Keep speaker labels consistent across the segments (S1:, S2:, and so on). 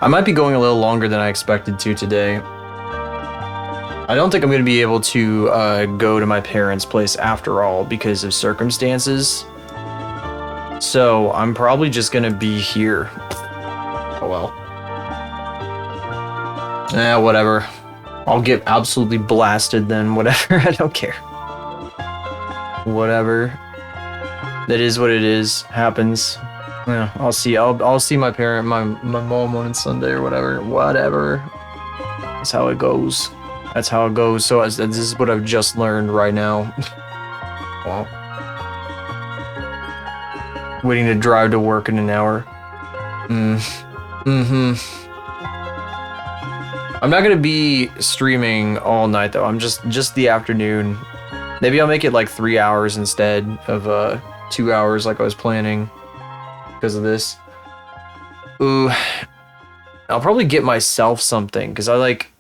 S1: I might be going a little longer than I expected to today. I don't think I'm going to be able to go to my parents' place after all because of circumstances. So I'm probably just going to be here. Oh well. Whatever. I'll get absolutely blasted then, whatever. I don't care. Whatever. That is what it is. Happens. Yeah, I'll see my mom on Sunday or whatever. Whatever. That's how it goes. That's how it goes. So this is what I've just learned right now. Well. waiting to drive to work in an hour. Mm-hmm. I'm not gonna be streaming all night though. I'm just the afternoon. Maybe I'll make it like 3 hours instead of 2 hours like I was planning because of this. Ooh, I'll probably get myself something because I like.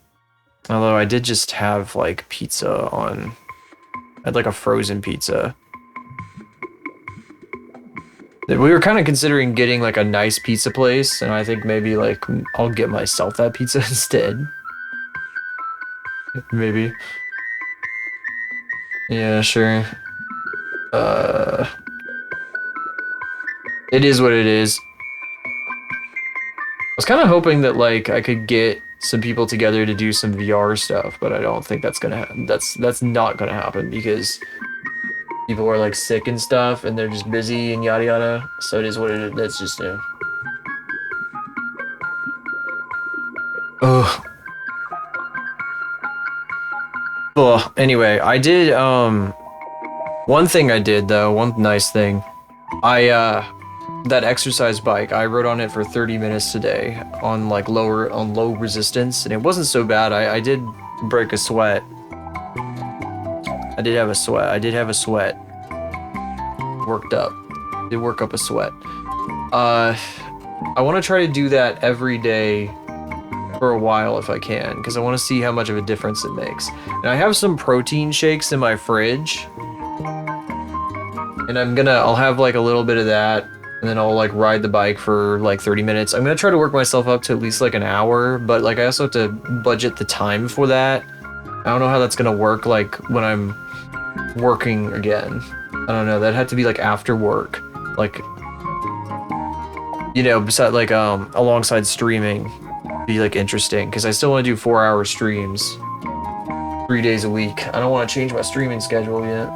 S1: Although I did just have like pizza on. I had like a frozen pizza. We were kind of considering getting like a nice pizza place, and I think maybe like I'll get myself that pizza instead. Maybe. Yeah, sure. It is what it is. I was kind of hoping that like I could get some people together to do some VR stuff, but I don't think that's gonna happen. That's not gonna happen because people are like sick and stuff, and they're just busy and yada yada. So it is what it is. That's just Oh. Well, anyway, I did one thing I did though, one nice thing. I that exercise bike, I rode on it for 30 minutes today on like low resistance, and it wasn't so bad. I did break a sweat. I did have a sweat. Worked up. Did work up a sweat. I want to try to do that every day for a while if I can, because I want to see how much of a difference it makes. And I have some protein shakes in my fridge, and I'll have like a little bit of that, and then I'll like ride the bike for like 30 minutes. I'm gonna try to work myself up to at least like an hour, but like I also have to budget the time for that. I don't know how that's gonna work like when I'm working again. I don't know, that'd have to be like after work, like, you know, beside like alongside streaming. Be like interesting because I still want to do 4-hour streams 3 days a week. I don't want to change my streaming schedule yet.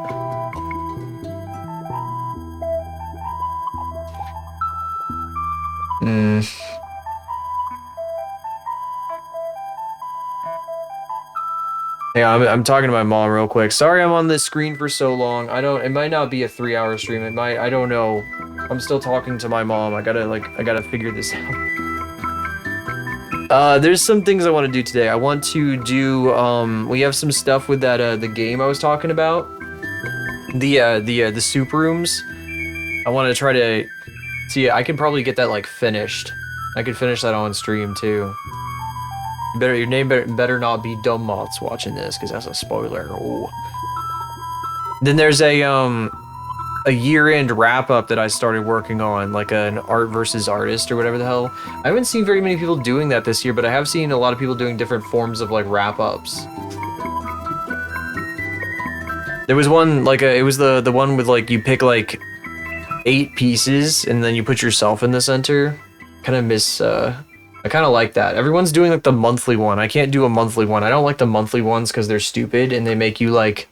S1: Yeah, I'm talking to my mom real quick. Sorry I'm on this screen for so long. It might not be a 3-hour stream. It might, I don't know. I'm still talking to my mom. I gotta figure this out. There's some things I want to do today. I want to do, we have some stuff with that, the game I was talking about. The soup rooms. I want to try to see, I could probably get that, like, finished. I could finish that on stream, too. Your name better not be Dumb Moths watching this, because that's a spoiler. Ooh. Then there's a year-end wrap-up that I started working on, like an art versus artist or whatever the hell. I haven't seen very many people doing that this year, but I have seen a lot of people doing different forms of like wrap-ups. There was one like it was the one with like you pick like 8 pieces and then you put yourself in the center. I kind of like that. Everyone's doing like the monthly one. I can't do a monthly one. I don't like the monthly ones because they're stupid and they make you like,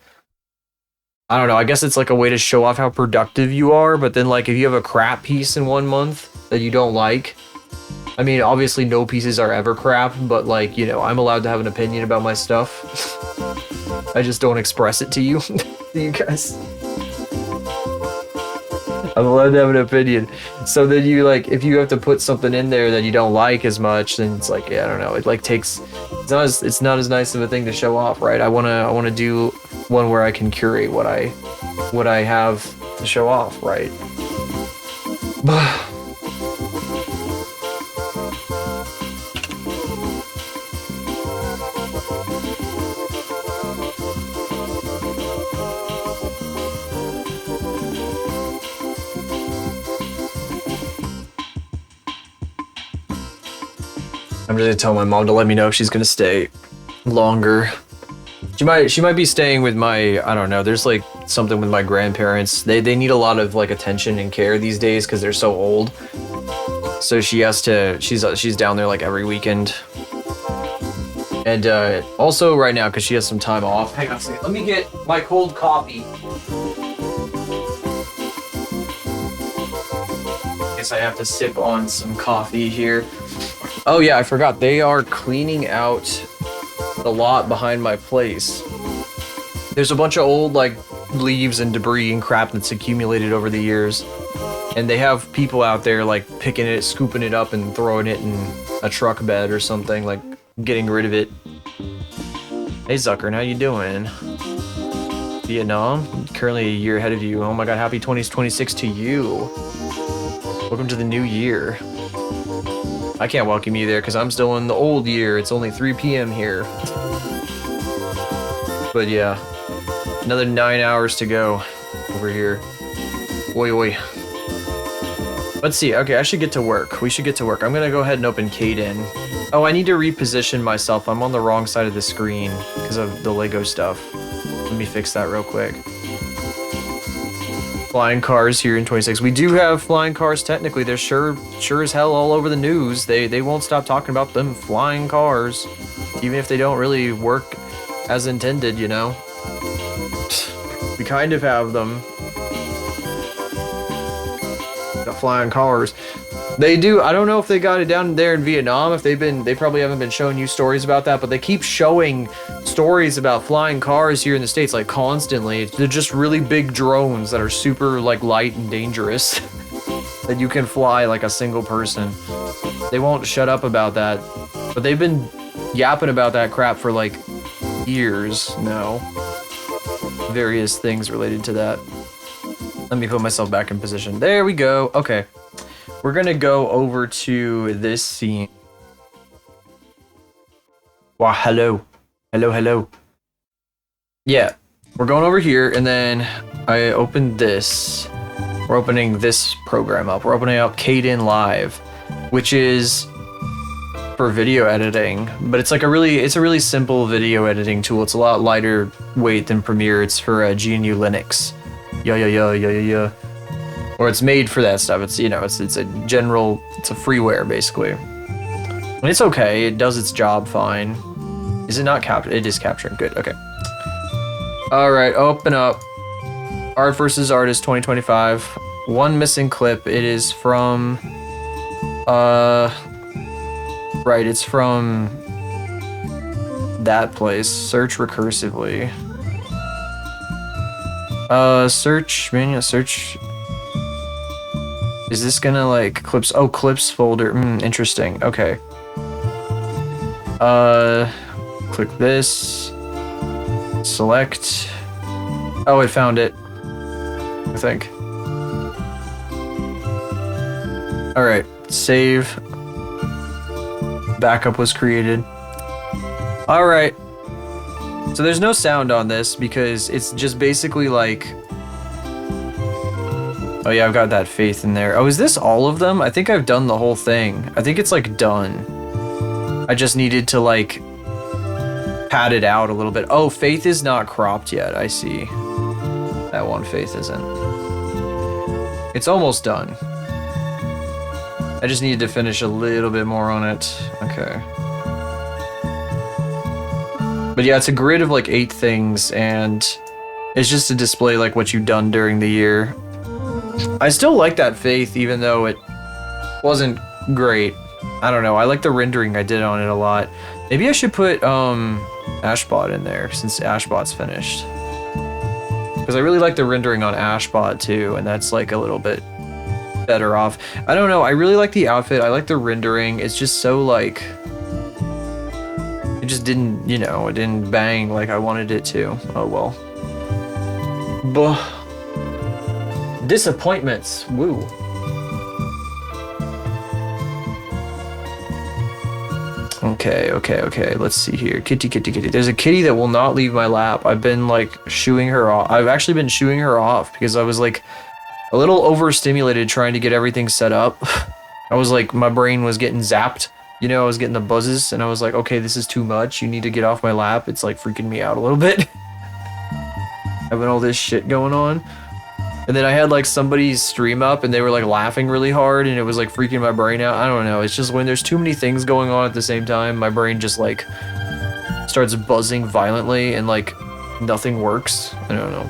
S1: I don't know, I guess it's like a way to show off how productive you are, but then like if you have a crap piece in 1 month that you don't like, I mean, obviously no pieces are ever crap, but like, you know, I'm allowed to have an opinion about my stuff. I just don't express it to you, to you guys. I'm allowed to have an opinion. So then you like, if you have to put something in there that you don't like as much, then it's like, yeah, I don't know. It like takes, it's not as nice of a thing to show off, right? I wanna do one where I can curate what I have to show off, right? I'm just gonna tell my mom to let me know if she's gonna stay longer. She might be staying with my, I don't know, there's like something with my grandparents. They need a lot of like attention and care these days because they're so old. So she has to, she's down there like every weekend. And also right now because she has some time off. Hang on a second, let me get my cold coffee. Guess I have to sip on some coffee here. Oh yeah, I forgot. They are cleaning out the lot behind my place. There's a bunch of old like leaves and debris and crap that's accumulated over the years. And they have people out there like picking it, scooping it up and throwing it in a truck bed or something, like getting rid of it. Hey Zucker, how you doing? Vietnam, currently a year ahead of you. Oh my god, happy 2026 to you. Welcome to the new year. I can't welcome you there because I'm still in the old year. It's only 3 p.m. here. But yeah, another 9 hours to go over here. Oi, oi. Let's see. Okay, I should get to work. We should get to work. I'm gonna go ahead and open Kaden. Oh, I need to reposition myself. I'm on the wrong side of the screen because of the Lego stuff. Let me fix that real quick. Flying cars here in 26. We do have flying cars technically. They're sure as hell all over the news. They won't stop talking about them flying cars, even if they don't really work as intended, you know. We kind of have them. The flying cars. They do. I don't know if they got it down there in Vietnam. If they probably haven't been showing you stories about that, but they keep showing stories about flying cars here in the States like constantly. They're just really big drones that are super like light and dangerous that you can fly like a single person. They won't shut up about that, but they've been yapping about that crap for like years now. Various things related to that. Let me put myself back in position. There we go. Okay. We're gonna go over to this scene. Wow, hello. Hello, hello. Yeah, we're going over here, and then I opened this. We're opening this program up. We're opening up Kaden Live, which is for video editing, but it's like a really simple video editing tool. It's a lot lighter weight than Premiere. It's for GNU Linux. Yeah. Or it's made for that stuff. It's, you know, it's a general, it's a freeware basically. And it's okay. It does its job fine. Is it not captured? It is capturing. Good. Okay. All right. Open up. Art versus Artist 2025. One missing clip. It is from. Right. It's from that place. Search recursively. Search manual. Search. Is this gonna like clips? Oh, clips folder. Interesting. Okay. Click this. Select. Oh, it found it. I think. All right. Save. Backup was created. All right. So there's no sound on this because it's just basically like. Oh yeah, I've got that Faith in there. Oh, is this all of them? I think I've done the whole thing. I think it's like done. I just needed to like pad it out a little bit. Oh, Faith is not cropped yet. I see. That one Faith isn't. It's almost done. I just needed to finish a little bit more on it. Okay. But yeah, it's a grid of like 8 things, and it's just to display like what you've done during the year. I still like that Faith, even though it wasn't great. I don't know. I like the rendering I did on it a lot. Maybe I should put Ashbot in there since Ashbot's finished. Because I really like the rendering on Ashbot too, and that's like a little bit better off. I don't know. I really like the outfit. I like the rendering. It's just so like... It just didn't, you know, it didn't bang like I wanted it to. Oh well. Buh. Disappointments. Woo. Okay. Let's see here. Kitty. There's a kitty that will not leave my lap. I've been like shooing her off. I've actually been shooing her off because I was like a little overstimulated trying to get everything set up. I was like, my brain was getting zapped. You know, I was getting the buzzes and I was like, okay, this is too much. You need to get off my lap. It's like freaking me out a little bit. Having all this shit going on. And then I had like somebody's stream up and they were like laughing really hard and it was like freaking my brain out. I don't know. It's just when there's too many things going on at the same time, my brain just like starts buzzing violently and like nothing works. I don't know.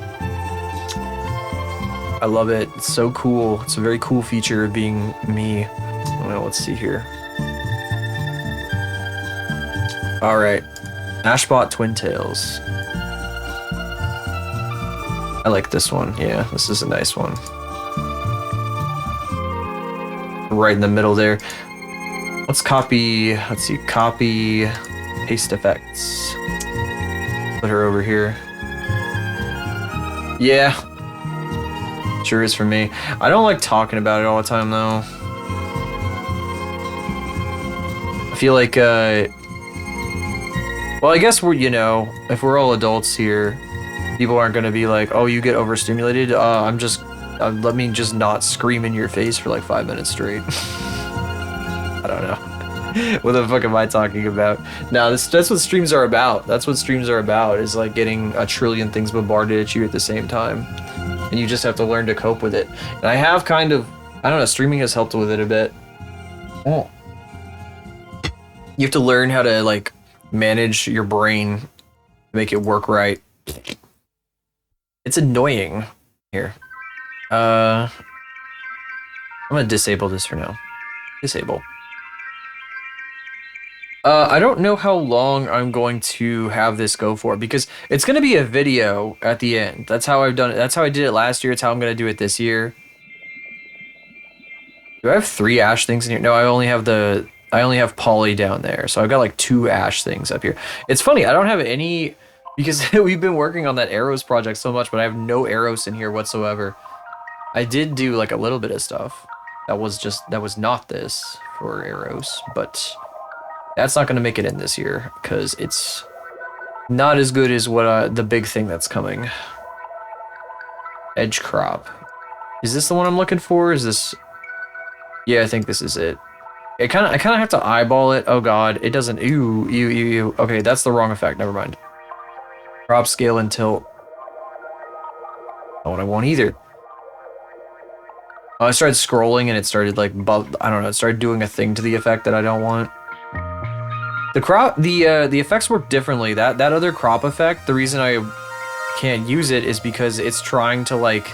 S1: I love it. It's so cool. It's a very cool feature of being me. I don't know. Let's see here. All right. Ashbot Twin Tails. I like this one. Yeah, this is a nice one. right in the middle there. Let's copy, let's see, copy, paste effects. Put her over here. Yeah. Sure is for me. I don't like talking about it all the time though. I feel like, well, I guess we're, you know, if we're all adults here, people aren't gonna be like, oh, you get overstimulated. Let me just not scream in your face for like 5 minutes straight. I don't know. What the fuck am I talking about? No, that's what streams are about. That's what streams are about, is like getting a trillion things bombarded at you at the same time. And you just have to learn to cope with it. And I have kind of, I don't know, streaming has helped with it a bit. Oh. You have to learn how to like manage your brain, make it work right. It's annoying. Here. I'm gonna disable this for now. Disable. I don't know how long I'm going to have this go for, because it's going to be a video at the end. That's how I've done it. That's how I did it last year. It's how I'm going to do it this year. Do I have 3 ash things in here? No, I only have Polly down there. So I've got like 2 ash things up here. It's funny, I don't have any, because we've been working on that arrows project so much, but I have no arrows in here whatsoever. I did do like a little bit of stuff. That was not this for arrows, but that's not going to make it in this year, because it's not as good as what the big thing that's coming. Edge crop. Is this the one I'm looking for? Is this... Yeah, I think this is it. I kind of have to eyeball it. Oh god, it doesn't... Ew. Okay, that's the wrong effect. Never mind. Crop scale and tilt. Not what I want either. Oh, I started scrolling and it started like... I don't know, it started doing a thing to the effect that I don't want. The effects work differently. That other crop effect, the reason I can't use it is because it's trying to like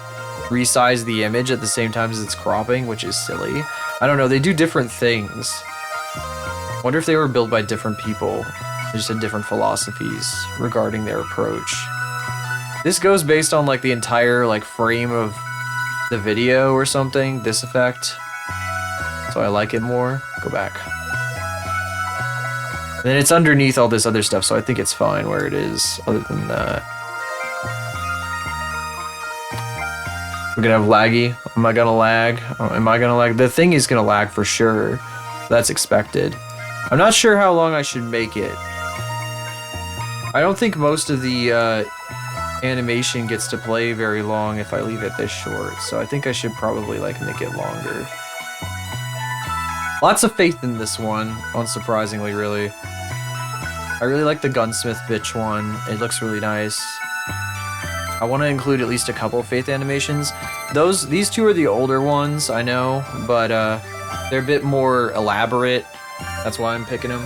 S1: resize the image at the same time as it's cropping, which is silly. I don't know, they do different things. I wonder if they were built by different people. They just had different philosophies regarding their approach. This goes based on like the entire like frame of the video or something, this effect. So I like it more. Go back. And then it's underneath all this other stuff, so I think it's fine where it is, other than that. We're gonna have laggy. Am I gonna lag? Oh, am I gonna lag? The thing is gonna lag for sure. That's expected. I'm not sure how long I should make it. I don't think most of the animation gets to play very long if I leave it this short, so I think I should probably like make it longer. Lots of faith in this one, unsurprisingly, really. I really like the gunsmith bitch one. It looks really nice. I want to include at least a couple faith animations. These 2 are the older ones, I know, but they're a bit more elaborate. That's why I'm picking them.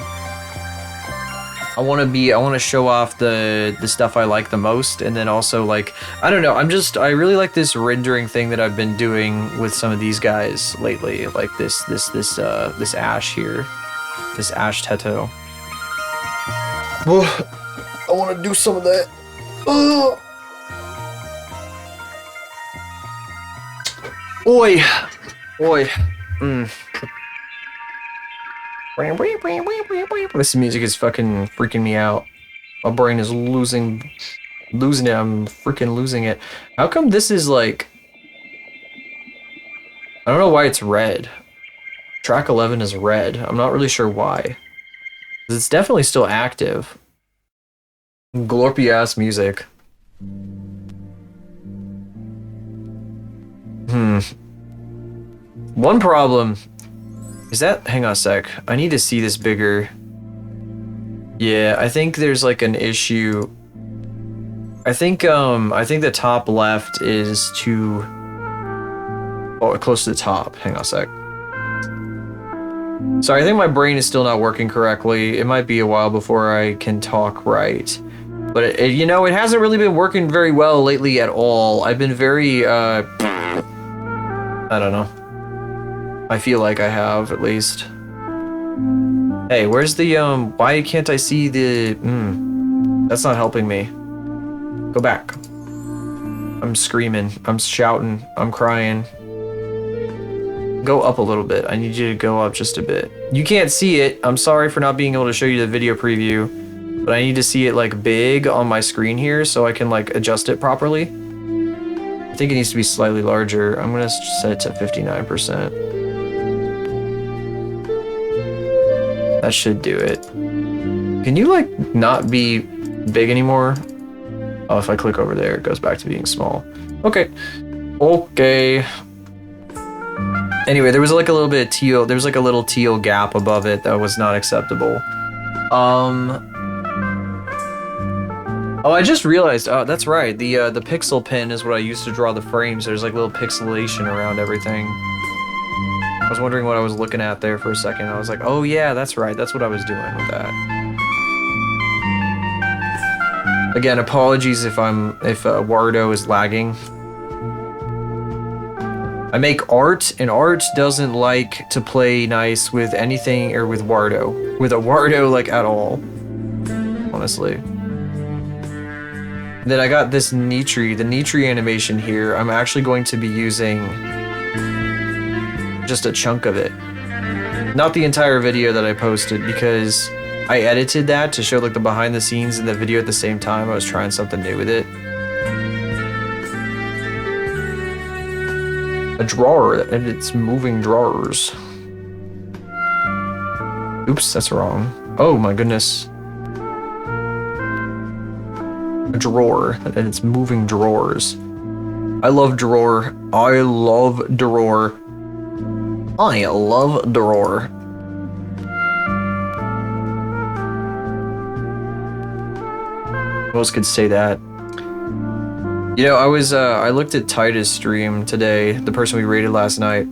S1: I want to show off the stuff I like the most, and then also like, I don't know, I really like this rendering thing that I've been doing with some of these guys lately, like this ash here, this ash Teto. Oh, I want to do some of that. Oh. Oi. This music is fucking freaking me out. My brain is losing it. I'm freaking losing it. How come this is like... I don't know why it's red. Track 11 is red. I'm not really sure why. It's definitely still active. Glorpy ass music. One problem is that, hang on a sec, I need to see this bigger. Yeah, I think there's like an issue. I think the top left is too close to the top. Hang on a sec. Sorry, I think my brain is still not working correctly. It might be a while before I can talk right. But, you know, it hasn't really been working very well lately at all. I've been very, I don't know. I feel like I have, at least. Hey, where's the, why can't I see the, that's not helping me. Go back. I'm screaming. I'm shouting. I'm crying. Go up a little bit. I need you to go up just a bit. You can't see it. I'm sorry for not being able to show you the video preview, but I need to see it like big on my screen here so I can like adjust it properly. I think it needs to be slightly larger. I'm gonna set it to 59%. That should do it. Can you like not be big anymore? Oh, if I click over there, it goes back to being small. Okay. Okay. Anyway, there was like a little bit of teal. There was like a little teal gap above it that was not acceptable. Oh, I just realized. Oh, that's right. The pixel pen is what I used to draw the frames. There's like little pixelation around everything. I was wondering what I was looking at there for a second. I was like, oh yeah, that's right. That's what I was doing with that. Again, apologies if Wardo is lagging. I make art, and art doesn't like to play nice with anything or with Wardo. With a Wardo, like, at all. Honestly. Then I got this Nitri, the Nitri animation here. I'm actually going to be using just a chunk of it. Not the entire video that I posted, because I edited that to show like the behind the scenes in the video at the same time. I was trying something new with it. A drawer, and it's moving drawers. Oops, that's wrong. Oh my goodness. A drawer, and it's moving drawers. I love drawer. I love drawer. I love drawer. Who else could say that? You know, I looked at Titus' stream today, the person we raided last night.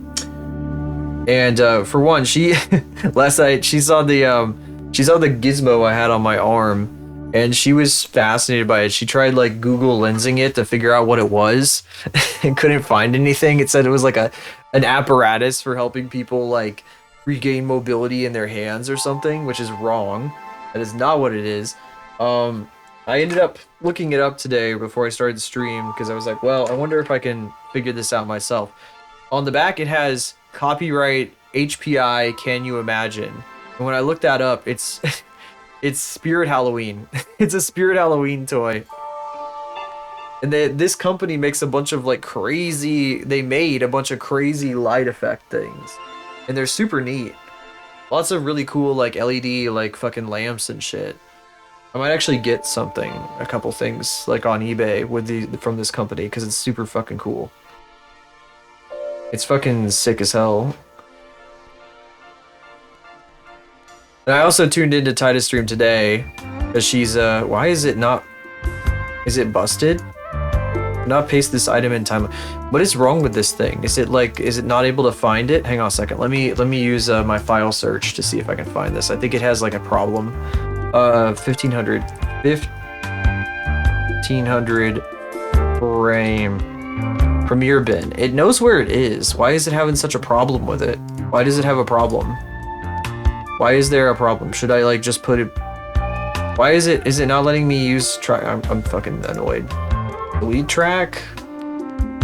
S1: And for one, she last night she saw the gizmo I had on my arm, and she was fascinated by it. She tried like Google Lensing it to figure out what it was and couldn't find anything. It said it was like an apparatus for helping people like regain mobility in their hands or something, which is wrong. That is not what it is. I ended up looking it up today before I started the stream because I was like, well, I wonder if I can figure this out myself. On the back, it has copyright HPI, Can You Imagine? And when I looked that up, it's it's Spirit Halloween. It's a Spirit Halloween toy. And this company makes a bunch of like they made a bunch of crazy light effect things. And they're super neat. Lots of really cool like LED like fucking lamps and shit. I might actually get a couple things like on eBay with from this company because it's super fucking cool. It's fucking sick as hell. And I also tuned into Titus' stream today because she's why is it not? Is it busted? Not paste this item in time. What is wrong with this thing? Is it not able to find it? Hang on a second. Let me use my file search to see if I can find this. I think it has like a problem. 1500 frame Premiere bin. It knows where it is. Why is it having such a problem with it? Why does it have a problem? Why is there a problem? Should I like just put it? Why is it not letting me use track? I'm fucking annoyed. Delete track?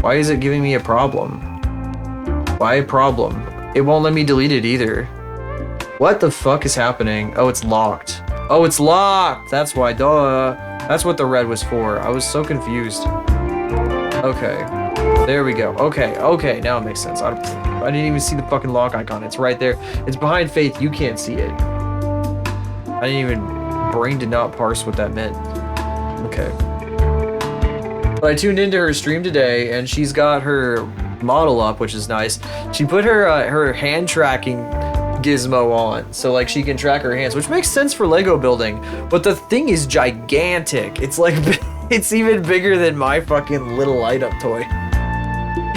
S1: Why is it giving me a problem? Why a problem? It won't let me delete it either. What the fuck is happening? Oh, it's locked. Oh, it's locked! That's why, duh. That's what the red was for. I was so confused. Okay. There we go. Okay, now it makes sense. I didn't even see the fucking lock icon. It's right there. It's behind Faith. You can't see it. I didn't even... Brain did not parse what that meant. Okay. But I tuned into her stream today, and she's got her model up, which is nice. She put her hand tracking gizmo on, so like she can track her hands, which makes sense for Lego building, but the thing is gigantic. It's like it's even bigger than my fucking little light up toy.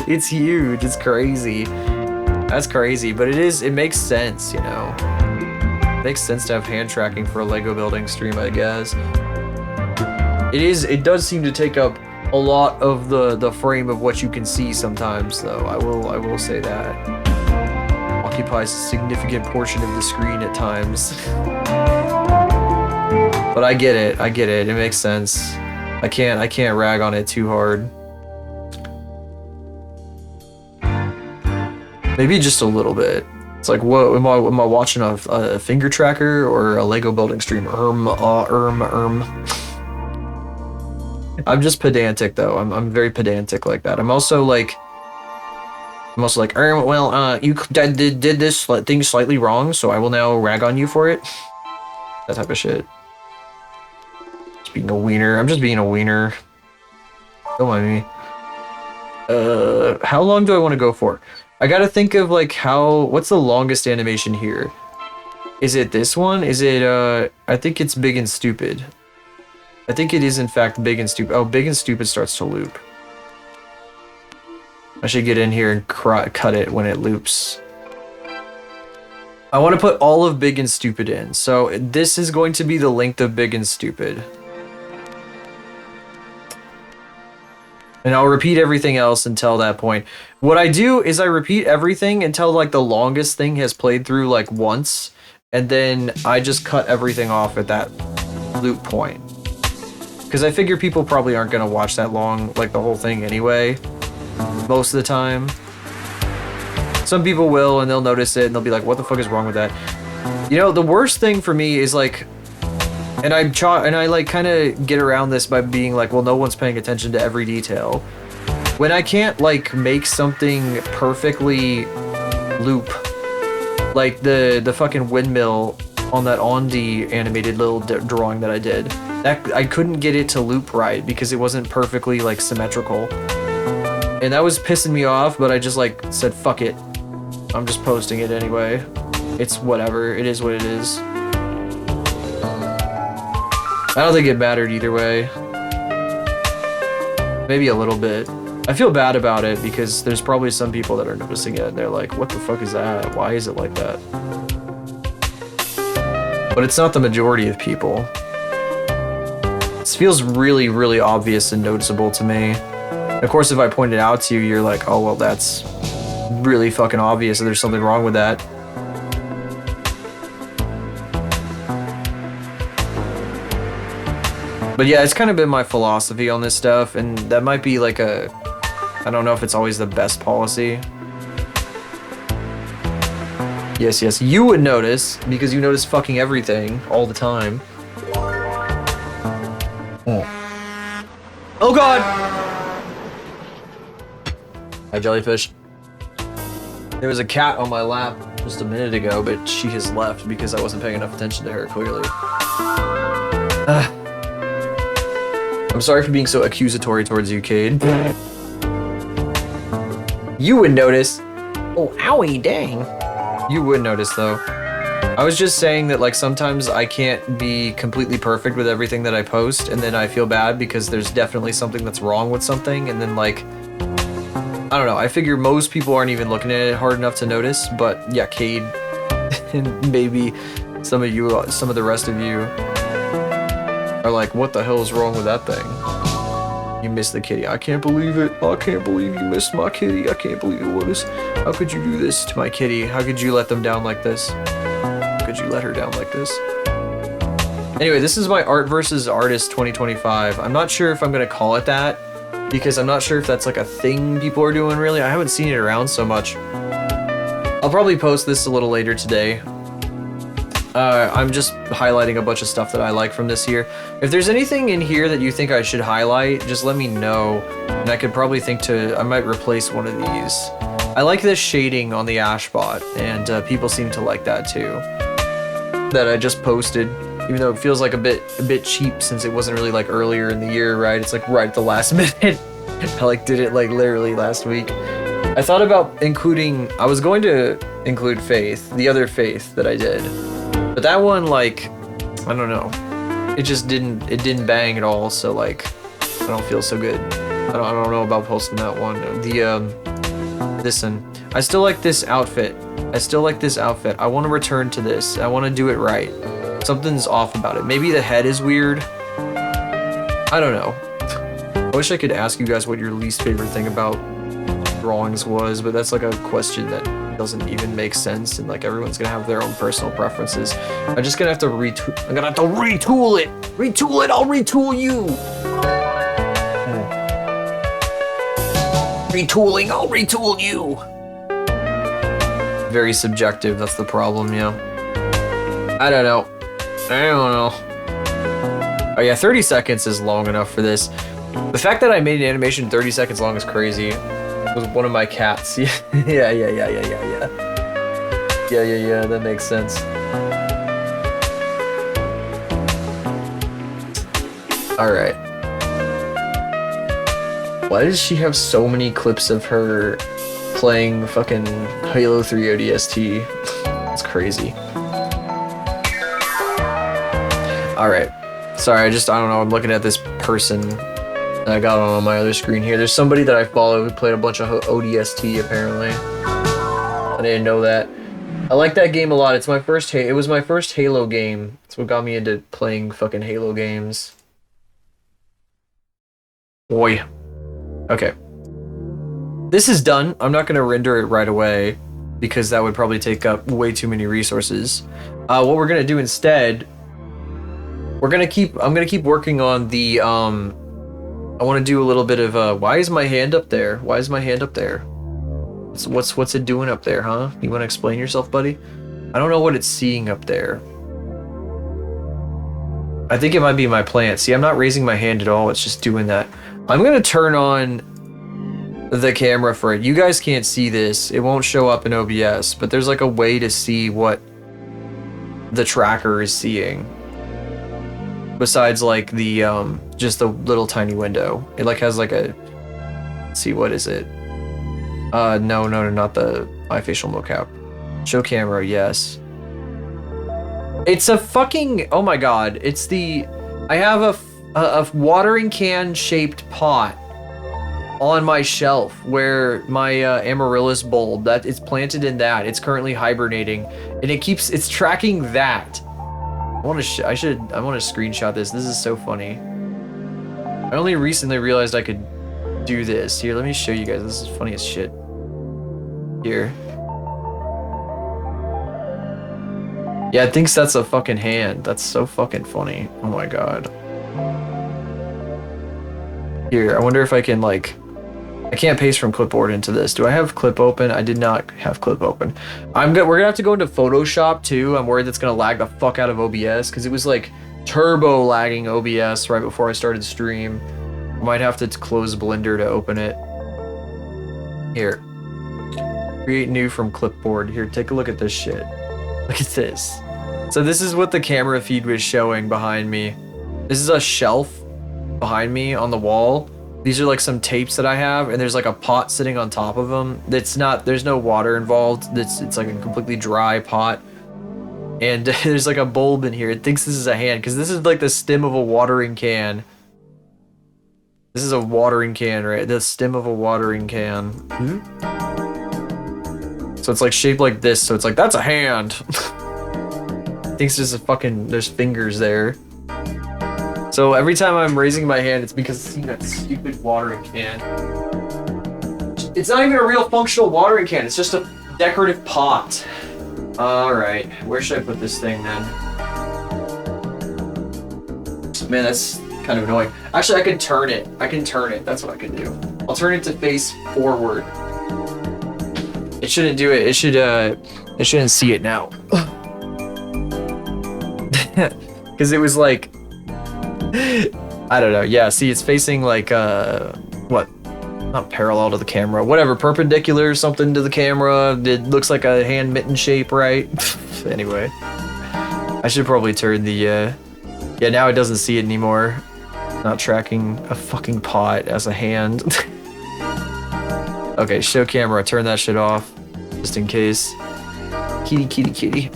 S1: It's huge. It's crazy. That's crazy, but it makes sense, you know. It makes sense to have hand tracking for a Lego building stream, I guess. It does seem to take up a lot of the frame of what you can see sometimes, though. I will say that. Occupies a significant portion of the screen at times. But I get it. It makes sense. I can't rag on it too hard. Maybe just a little bit. It's like, what am I watching a finger tracker or a Lego building stream? I'm just pedantic though. I'm very pedantic like that. I'm also like, well, you did this thing slightly wrong, so I will now rag on you for it. That type of shit. Just being a wiener. I'm just being a wiener. Don't mind me. How long do I want to go for? I gotta think of like what's the longest animation here? Is it this one? Is it, I think it's Big and Stupid. I think it is in fact Big and Stupid. Oh, Big and Stupid starts to loop. I should get in here and cut it when it loops. I want to put all of Big and Stupid in. So this is going to be the length of Big and Stupid. And I'll repeat everything else until that point. What I do is I repeat everything until like the longest thing has played through like once. And then I just cut everything off at that loop point. Because I figure people probably aren't going to watch that long, like the whole thing anyway. Most of the time. Some people will and they'll notice it and they'll be like, what the fuck is wrong with that? You know, the worst thing for me is like, and I like kind of get around this by being like, well, no one's paying attention to every detail. When I can't like make something perfectly loop, like the fucking windmill on that Ondi animated little drawing that I did, that I couldn't get it to loop right because it wasn't perfectly like symmetrical. And that was pissing me off, but I just like said, fuck it. I'm just posting it anyway. It's whatever. It is what it is. I don't think it mattered either way. Maybe a little bit. I feel bad about it because there's probably some people that are noticing it and they're like, what the fuck is that? Why is it like that? But it's not the majority of people. This feels really, really obvious and noticeable to me. Of course, if I point it out to you, you're like, oh, well, that's really fucking obvious and there's something wrong with that. But yeah, it's kind of been my philosophy on this stuff, and that might be like I don't know if it's always the best policy. Yes, you would notice, because you notice fucking everything all the time. Oh god! Hi, jellyfish. There was a cat on my lap just a minute ago, but she has left because I wasn't paying enough attention to her, clearly. I'm sorry for being so accusatory towards you, Cade. You would notice. Oh, owie, dang. You would notice, though. I was just saying that, like, sometimes I can't be completely perfect with everything that I post, and then I feel bad because there's definitely something that's wrong with something, and then, like, I don't know, I figure most people aren't even looking at it hard enough to notice, but yeah, Cade, and maybe some of the rest of you are like, what the hell is wrong with that thing? You missed the kitty. I can't believe it. I can't believe you missed my kitty. I can't believe it was. How could you do this to my kitty? How could you let them down like this? How could you let her down like this? Anyway, this is my Art versus Artist 2025. I'm not sure if I'm going to call it that, because I'm not sure if that's like a thing people are doing really. I haven't seen it around so much. I'll probably post this a little later today. I'm just highlighting a bunch of stuff that I like from this year. If there's anything in here that you think I should highlight, just let me know. And I could probably I might replace one of these. I like this shading on the Ashbot, and people seem to like that too. That I just posted, even though it feels like a bit cheap since it wasn't really like earlier in the year, right? It's like right at the last minute. I like did it like literally last week. I thought about I was going to include Faith, the other Faith that I did. But that one, like, I don't know. It didn't bang at all, so like, I don't feel so good. I don't know about posting that one. This one. I still like this outfit. I want to return to this. I want to do it right. Something's off about it. Maybe the head is weird. I don't know. I wish I could ask you guys what your least favorite thing about drawings was, but that's like a question that doesn't even make sense, and like everyone's gonna have their own personal preferences. I'm just gonna have to retool. I'm gonna have to retool it. Retool it. I'll retool you. Retooling. I'll retool you. very subjective. That's the problem, yeah. I don't know. Oh yeah, 30 seconds is long enough for this. The fact that I made an animation 30 seconds long is crazy. It was one of my cats. Yeah, that makes sense. Alright. Why does she have so many clips of her playing fucking Halo 3 ODST? That's crazy. Alright. Sorry, I don't know, I'm looking at this person that I got on my other screen here. There's somebody that I follow who played a bunch of ODST, apparently. I didn't know that. I like that game a lot. It was my first Halo game. It's what got me into playing fucking Halo games. Boy. Okay. This is done. I'm not gonna render it right away because that would probably take up way too many resources. What we're gonna do instead, I'm gonna keep working on the, I wanna do a little bit of, why is my hand up there? Why is my hand up there? What's it doing up there, huh? You wanna explain yourself, buddy? I don't know what it's seeing up there. I think it might be my plant. See, I'm not raising my hand at all, it's just doing that. I'm gonna turn on the camera for it. You guys can't see this. It won't show up in OBS, but there's like a way to see what the tracker is seeing. Besides like the, just the little tiny window. It like has like a, let's see, what is it? No, not the bifacial mocap. Show camera, yes. It's a fucking, oh my god, it's the, I have a watering can shaped pot on my shelf where my amaryllis bulb, that it's planted in that. It's currently hibernating and it's tracking that. I want to screenshot this. This is so funny. I only recently realized I could do this. Here, let me show you guys. This is funny as shit. Here. Yeah, it thinks that's a fucking hand. That's so fucking funny. Oh my god. Here, I wonder if I can like, I can't paste from clipboard into this. Do I have clip open? I did not have clip open. We're gonna have to go into Photoshop too. I'm worried that's gonna lag the fuck out of OBS because it was like turbo lagging OBS right before I started stream. I might have to close Blender to open it. Here. Create new from clipboard. Here, take a look at this shit. Look at this. So this is what the camera feed was showing behind me. This is a shelf behind me on the wall. These are like some tapes that I have, and there's like a pot sitting on top of them. There's no water involved. It's like a completely dry pot. And there's like a bulb in here. It thinks this is a hand, because this is like the stem of a watering can. This is a watering can, right? The stem of a watering can. So it's like shaped like this, so it's like, that's a hand. Thinks there's fingers there. So every time I'm raising my hand, it's because it's seeing that stupid watering can. It's not even a real functional watering can, it's just a decorative pot. Alright, where should I put this thing then? Man, that's kind of annoying. Actually, I can turn it. That's what I can do. I'll turn it to face forward. It shouldn't do it. It shouldn't see it now. Because it was like, I don't know. Yeah, see, it's facing like, what? Not parallel to the camera. Whatever, perpendicular or something to the camera. It looks like a hand mitten shape, right? Anyway. I should probably turn the, yeah, now it doesn't see it anymore. Not tracking a fucking pot as a hand. Okay, show camera. Turn that shit off. Just in case. Kitty.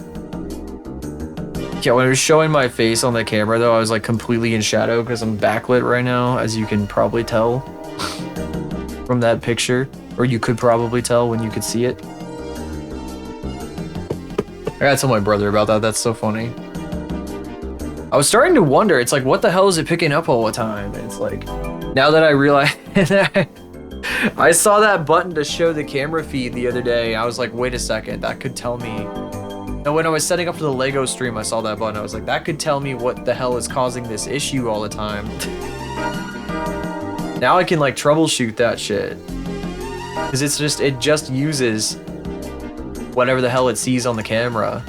S1: Yeah, when I was showing my face on the camera, though, I was like completely in shadow because I'm backlit right now, as you can probably tell from that picture. Or you could probably tell when you could see it. I gotta tell my brother about that. That's so funny. I was starting to wonder, it's like, what the hell is it picking up all the time? And it's like, now that I realize, I saw that button to show the camera feed the other day. I was like, wait a second, that could tell me. And when I was setting up for the Lego stream, I saw that button. I was like, that could tell me what the hell is causing this issue all the time. Now I can like troubleshoot that shit. Because it just uses whatever the hell it sees on the camera.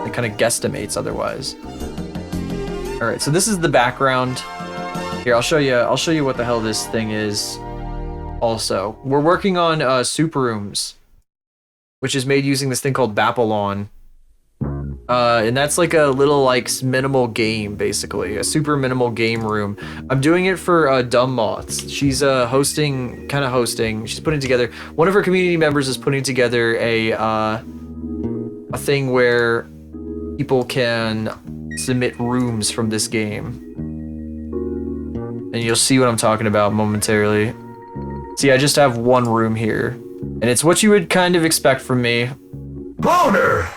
S1: It kind of guesstimates otherwise. All right, so this is the background. Here, I'll show you what the hell this thing is. Also, we're working on Super Rooms, which is made using this thing called Babylon. And that's like a little like minimal game, basically a super minimal game room. I'm doing it for Dumb Moths. She's hosting. She's putting together. One of her community members is putting together a thing where people can submit rooms from this game, and you'll see what I'm talking about momentarily. See, I just have one room here, and it's what you would kind of expect from me.
S2: Boner!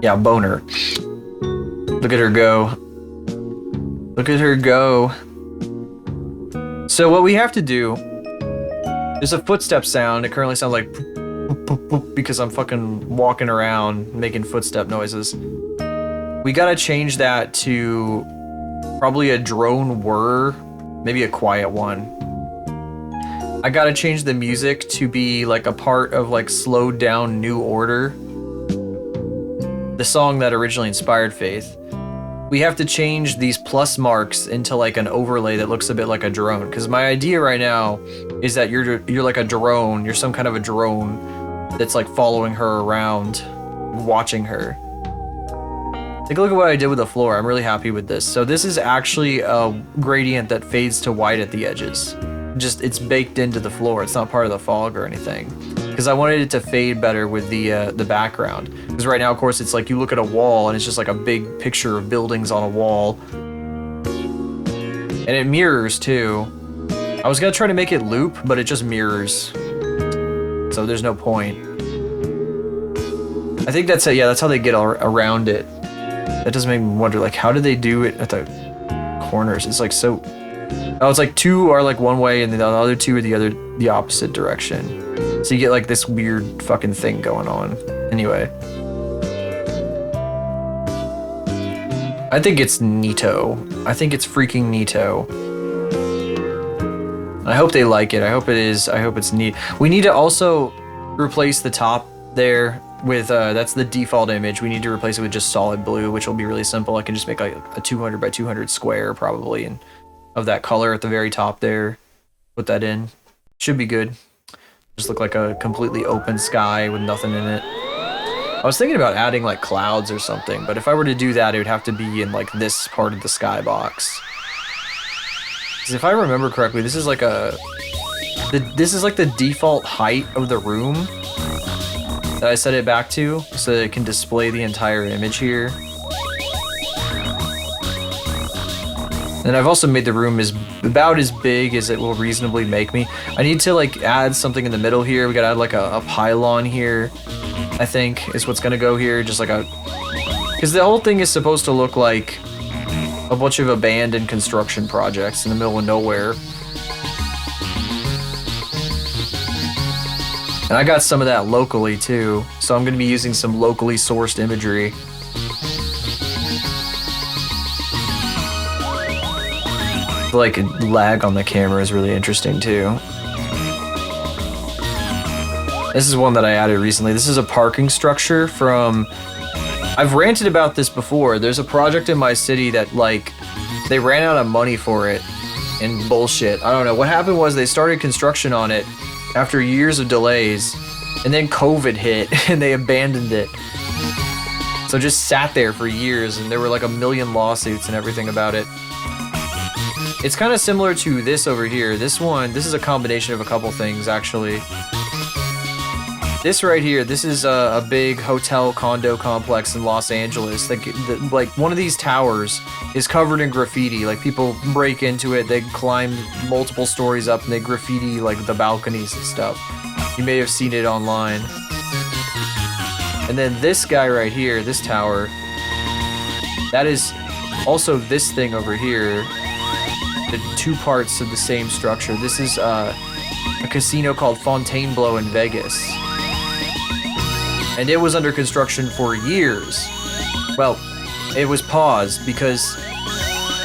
S1: Yeah, boner. Look at her go. Look at her go. So what we have to do, there's a footstep sound. It currently sounds like boop, boop, boop, because I'm fucking walking around making footstep noises. We gotta change that to probably a drone whir, maybe a quiet one. I gotta change the music to be like a part of like slowed down New Order, the song that originally inspired Faith. We have to change these plus marks into like an overlay that looks a bit like a drone. Because my idea right now is that you're like a drone. You're some kind of a drone that's like following her around, watching her. Take a look at what I did with the floor. I'm really happy with this. So this is actually a gradient that fades to white at the edges. Just it's baked into the floor. It's not part of the fog or anything. Because I wanted it to fade better with the background. Because right now, of course, it's like you look at a wall and it's just like a big picture of buildings on a wall. And it mirrors too. I was gonna try to make it loop, but it just mirrors. So there's no point. I think that's it. Yeah, that's how they get around it. That does make me wonder, like, how do they do it at the corners? It's like so. Oh, it's like two are like one way and the other two are the opposite direction. So you get like this weird fucking thing going on. Anyway. I think it's neato. I think it's freaking neato. I hope they like it. I hope it is. I hope it's neat. We need to also replace the top there with, that's the default image. We need to replace it with just solid blue, which will be really simple. I can just make like a 200 by 200 square probably, and of that color at the very top there. Put that in. Should be good. Just look like a completely open sky with nothing in it. I was thinking about adding like clouds or something, but if I were to do that, it would have to be in like this part of the skybox. Because if I remember correctly, this is like this is like the default height of the room that I set it back to, so that it can display the entire image here. And I've also made the room about as big as it will reasonably make me. I need to like add something in the middle here. We gotta add like a pylon here, I think is what's gonna go here. Just like because the whole thing is supposed to look like a bunch of abandoned construction projects in the middle of nowhere. And I got some of that locally too. So I'm gonna be using some locally sourced imagery. Like lag on the camera is really interesting too. This is one that I added recently. This is a parking structure from, I've ranted about this before. There's a project in my city that like, they ran out of money for it and bullshit. I don't know. What happened was they started construction on it after years of delays, and then COVID hit and they abandoned it. So just sat there for years, and there were like a million lawsuits and everything about it. It's kind of similar to this over here. This is a combination of a couple things, actually. This right here, this is a big hotel condo complex in Los Angeles. Like one of these towers is covered in graffiti. Like people break into it, they climb multiple stories up and they graffiti like the balconies and stuff. You may have seen it online. And then this guy right here, this tower, that is also this thing over here. The two parts of the same structure. This is a casino called Fontainebleau in Vegas. And it was under construction for years. Well, it was paused because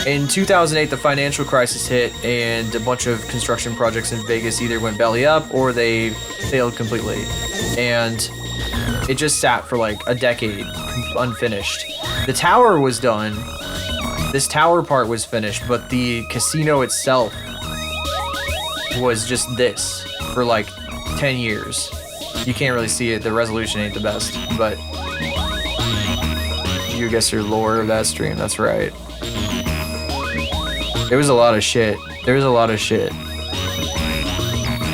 S1: in 2008 the financial crisis hit and a bunch of construction projects in Vegas either went belly up or they failed completely, and it just sat for like a decade unfinished. The tower was done. This tower part was finished, but the casino itself was just this for like 10 years. You can't really see it. The resolution ain't the best, but you guess your lore of that stream. That's right. There was a lot of shit. There was a lot of shit.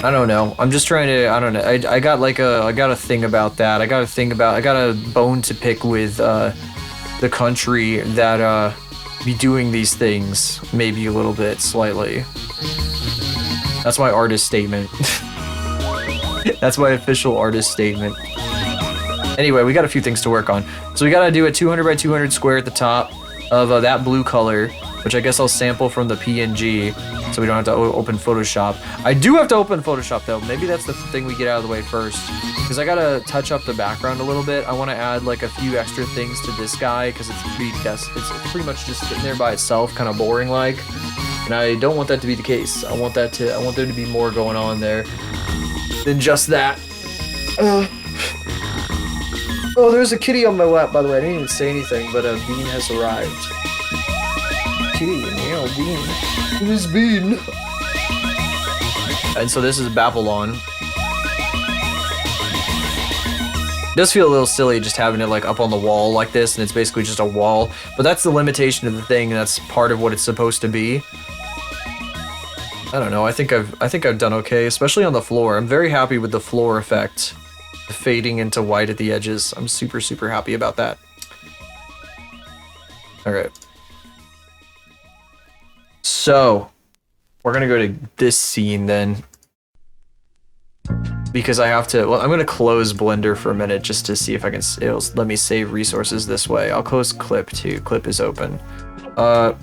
S1: I don't know. I'm just trying to. I don't know. I got like I got a thing about that. I got a bone to pick with the country that be doing these things maybe a little bit slightly. That's my artist statement. That's my official artist statement. Anyway, we got a few things to work on. So we gotta do a 200 by 200 square at the top of that blue color, which I guess I'll sample from the PNG, so we don't have to open Photoshop. I do have to open Photoshop though. Maybe that's the thing we get out of the way first, because I gotta touch up the background a little bit. I want to add like a few extra things to this guy because it's pretty much just sitting there by itself, kind of boring like. And I don't want that to be the case. I want there to be more going on there than just that. Oh, there's a kitty on my lap, by the way. I didn't even say anything, but Bean has arrived. Kitty, meow, Bean. Who's Bean? And so this is Babylon. It does feel a little silly just having it like up on the wall like this, and it's basically just a wall. But that's the limitation of the thing, and that's part of what it's supposed to be. I don't know. I think I've done okay, especially on the floor. I'm very happy with the floor effect. Fading into white at the edges. I'm super, super happy about that. Alright. So, we're gonna go to this scene then. Because I have to, well, I'm gonna close Blender for a minute just to see if I can, it'll let me save resources this way. I'll close Clip too. Clip is open. I'm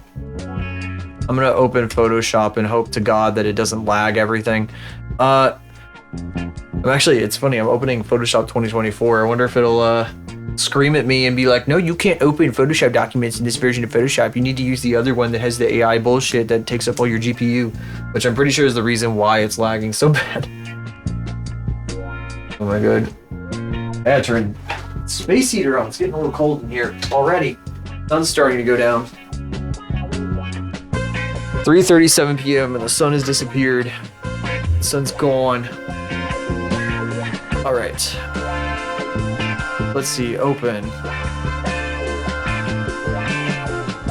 S1: gonna open Photoshop and hope to God that it doesn't lag everything. Actually, it's funny, I'm opening Photoshop 2024. I wonder if it'll scream at me and be like, no, you can't open Photoshop documents in this version of Photoshop. You need to use the other one that has the AI bullshit that takes up all your GPU, which I'm pretty sure is the reason why it's lagging so bad. Oh my god. I had to turn space heater on. It's getting a little cold in here already. Sun's starting to go down. 3:37 p.m. and the sun has disappeared. The sun's gone. All right. Let's see. Open.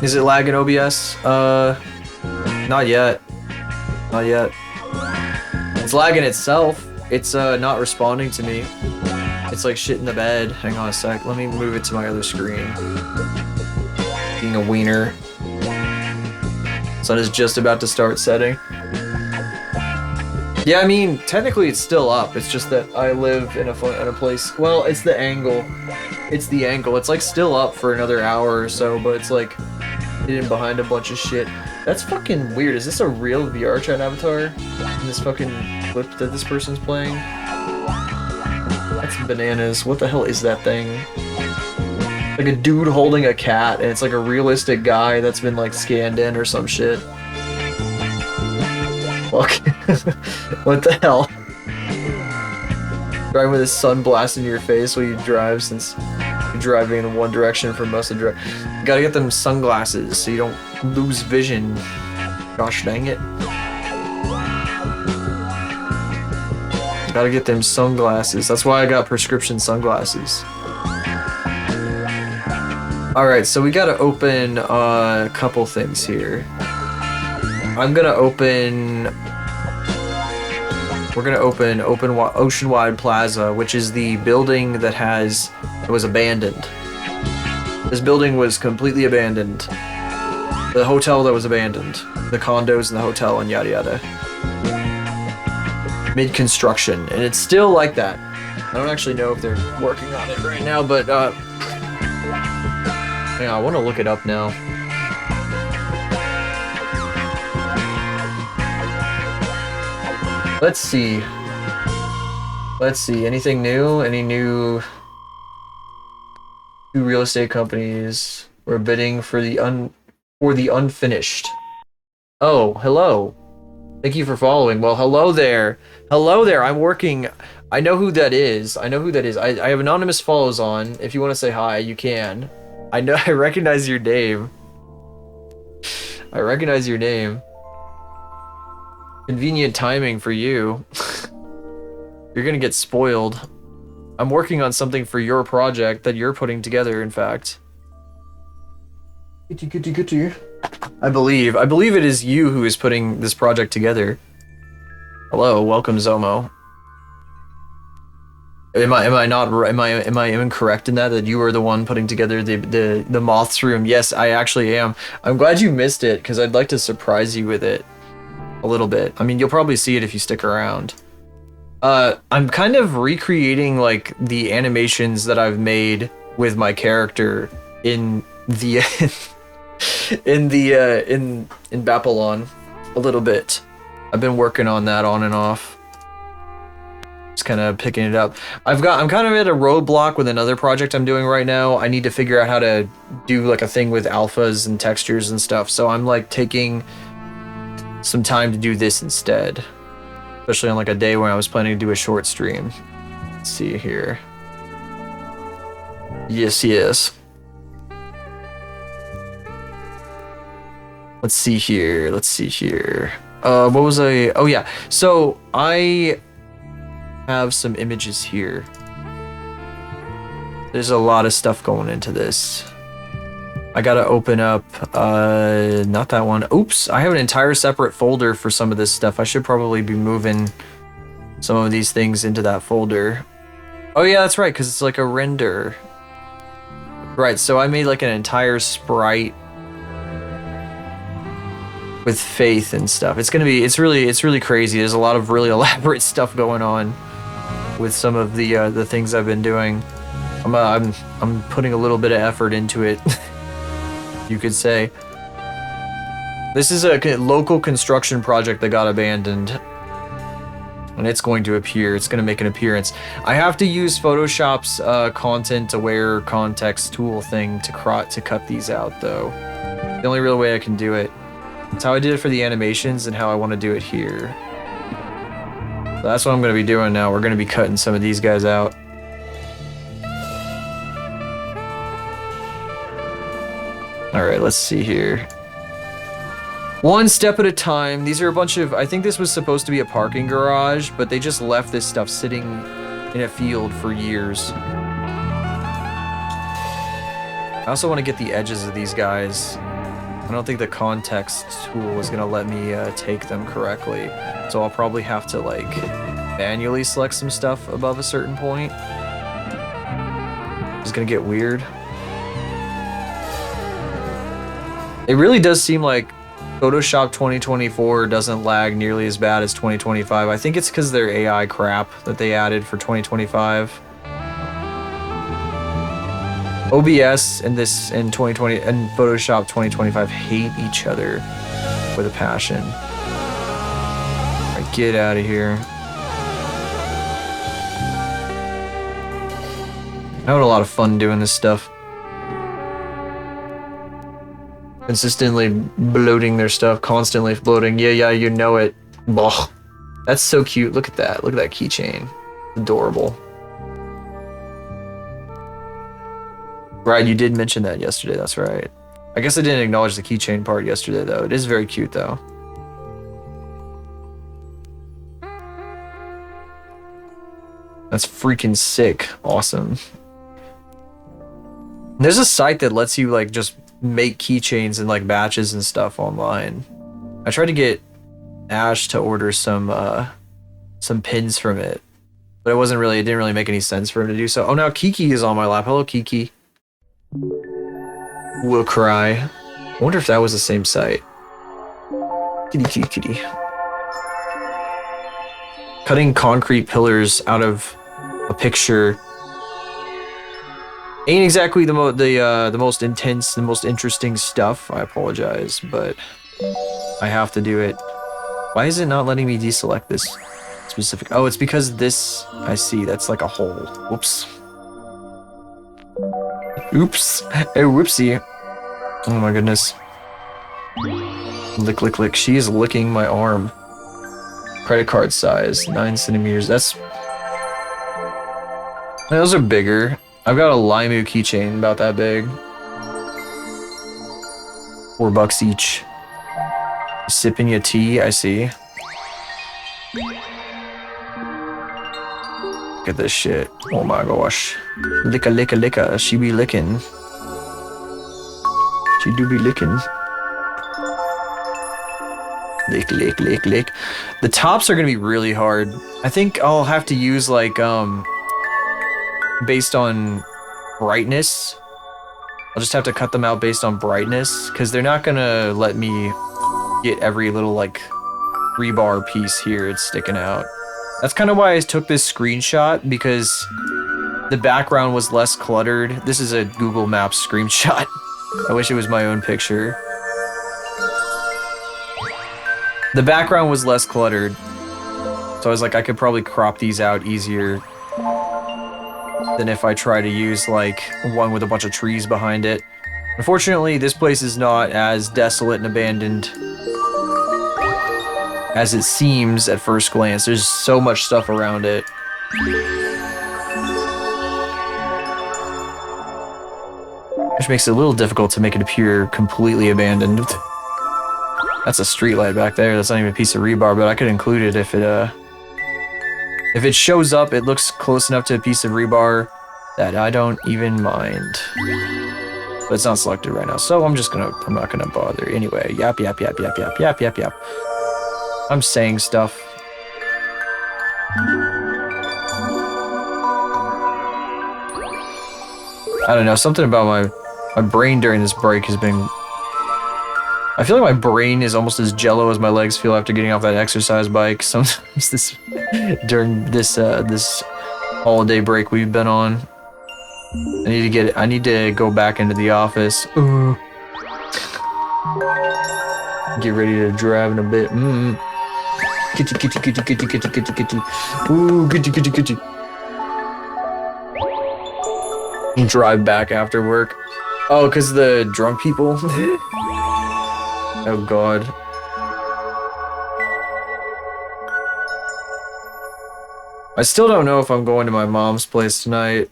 S1: Is it lagging OBS? Not yet. Not yet. It's lagging itself. It's not responding to me. It's like shit in the bed. Hang on a sec. Let me move it to my other screen. Being a wiener. Sun is just about to start setting. Yeah, I mean, technically it's still up. It's just that I live in a place. Well, it's the angle. It's the angle. It's like still up for another hour or so, but it's like hidden behind a bunch of shit. That's fucking weird. Is this a real VR chat avatar in this fucking clip that this person's playing? That's bananas. What the hell is that thing? Like a dude holding a cat, and it's like a realistic guy that's been like scanned in or some shit. Fuck. What the hell? Driving with the sun blasting your face while you drive, since you're driving in one direction for most of the drive. You gotta get them sunglasses so you don't lose vision. Gosh dang it. Gotta get them sunglasses. That's why I got prescription sunglasses. Alright, so we gotta open a couple things here. I'm gonna open... We're gonna open Oceanwide Plaza, which is the building that was abandoned. This building was completely abandoned. The hotel that was abandoned. The condos and the hotel and yada yada. Mid-construction, and it's still like that. I don't actually know if they're working on it right now, but yeah, I want to look it up now. Let's see. Anything new? Any new real estate companies? We're bidding for the unfinished. Oh, hello. Thank you for following. Well, hello there. Hello there. I'm working. I know who that is. I know who that is. I have anonymous follows on. If you want to say hi, you can. I know. I recognize your name. I recognize your name. Convenient timing for you. You're gonna get spoiled. I'm working on something for your project that you're putting together, in fact. Kitty. I believe it is you who is putting this project together. Hello, welcome Zomo. Am I incorrect in that you are the one putting together the Moth's room? Yes, I actually am. I'm glad you missed it because I'd like to surprise you with it a little bit. I mean, you'll probably see it if you stick around. I'm kind of recreating like the animations that I've made with my character in the in Babylon a little bit. I've been working on that on and off. Just kind of picking it up. I'm kind of at a roadblock with another project I'm doing right now. I need to figure out how to do like a thing with alphas and textures and stuff. So I'm like taking some time to do this instead. Especially on like a day when I was planning to do a short stream. Let's see here. Yes. Let's see here. What was I? Oh yeah. So I have some images here. There's a lot of stuff going into this. I gotta open up, not that one. Oops, I have an entire separate folder for some of this stuff. I should probably be moving some of these things into that folder. Oh yeah, that's right, because it's like a render. Right, so I made like an entire sprite with Faith and stuff. It's really crazy. There's a lot of really elaborate stuff going on with some of the things I've been doing. I'm putting a little bit of effort into it. You could say. This is a local construction project that got abandoned. And it's going to appear. It's going to make an appearance. I have to use Photoshop's content-aware context tool thing to cut these out, though. The only real way I can do it. That's how I did it for the animations and how I want to do it here. So that's what I'm going to be doing now. We're going to be cutting some of these guys out. Alright, let's see here. One step at a time. These are a bunch of... I think this was supposed to be a parking garage, but they just left this stuff sitting in a field for years. I also want to get the edges of these guys. I don't think the context tool is going to let me take them correctly. So I'll probably have to, like, manually select some stuff above a certain point. It's going to get weird. It really does seem like Photoshop 2024 doesn't lag nearly as bad as 2025. I think it's because their AI crap that they added for 2025. OBS and 2020 and Photoshop 2025 hate each other with a passion. All right, get out of here. I had a lot of fun doing this stuff. Consistently bloating their stuff, constantly bloating. Yeah, you know it. Blah. That's so cute. Look at that. Look at that keychain. Adorable. Right, you did mention that yesterday. That's right. I guess I didn't acknowledge the keychain part yesterday, though. It is very cute, though. That's freaking sick. Awesome. There's a site that lets you, like, just make keychains in like batches and stuff online. I tried to get Ash to order some pins from it, but it didn't really make any sense for him to do so. Oh, now Kiki is on my lap. Hello, Kiki. Will cry. I wonder if that was the same site. Kitty. Cutting concrete pillars out of a picture ain't exactly the most intense, the most interesting stuff. I apologize, but I have to do it. Why is it not letting me deselect this specific? Oh, it's because this, I see, that's like a hole. Whoops. Oops. Hey, whoopsie. Oh my goodness. Lick, lick, lick. She is licking my arm. Credit card size, 9 centimeters. Those are bigger. I've got a Limu keychain about that big. $4 each. Sipping your tea, I see. Look at this shit. Oh my gosh. Licka, licka, licka. She be licking. She do be licking. Lick, lick, lick, lick. The tops are gonna be really hard. I think I'll have to use like, based on brightness. I'll just have to cut them out based on brightness, because they're not gonna let me get every little like rebar piece here it's sticking out. That's kind of why I took this screenshot, because the background was less cluttered. This is a Google Maps screenshot. I wish it was my own picture. The background was less cluttered, so I was like, I could probably crop these out easier than if I try to use like one with a bunch of trees behind it. Unfortunately, this place is not as desolate and abandoned as it seems at first glance. There's so much stuff around it. Which makes it a little difficult to make it appear completely abandoned. That's a streetlight back there. That's not even a piece of rebar, but I could include it if it shows up, it looks close enough to a piece of rebar that I don't even mind. But it's not selected right now, so I'm not gonna bother. Anyway, yap, yap, yap, yap, yap, yap, yap, yap. I'm saying stuff. I don't know, something about my brain during this break has been... I feel like my brain is almost as jello as my legs feel after getting off that exercise bike. Sometimes during this holiday break we've been on. I need to go back into the office. Ooh. Get ready to drive in a bit. Kitty, kitty, kitty, kitty, kitty, kitty, kitty. Ooh, kitty, kitty, kitty. Drive back after work. Oh, because the drunk people? Oh god. I still don't know if I'm going to my mom's place tonight.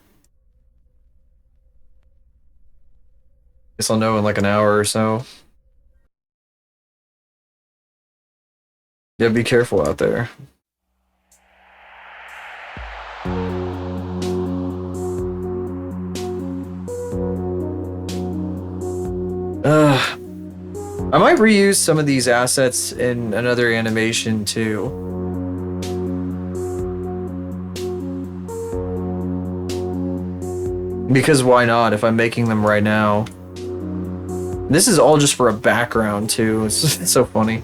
S1: Guess I'll know in like an hour or so. Yeah, be careful out there. I might reuse some of these assets in another animation too. Because why not, if I'm making them right now. This is all just for a background too, it's so funny.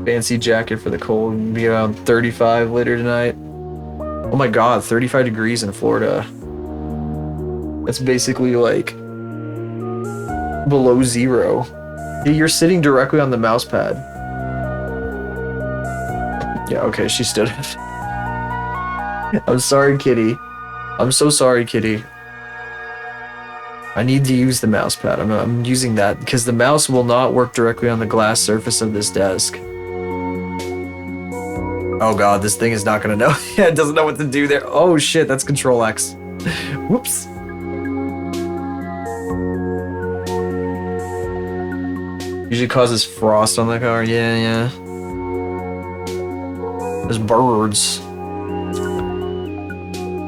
S1: Fancy jacket for the cold, it'll be around 35 later tonight. Oh my god, 35 degrees in Florida. That's basically like below zero. You're sitting directly on the mouse pad. Yeah, okay, she stood it. I'm sorry, kitty. I'm so sorry, kitty. I need to use the mouse pad. I'm using that because the mouse will not work directly on the glass surface of this desk. Oh god, this thing is not gonna know. Yeah, it doesn't know what to do there. Oh shit, that's Control X. Whoops. Usually causes frost on the car. Yeah. There's birds.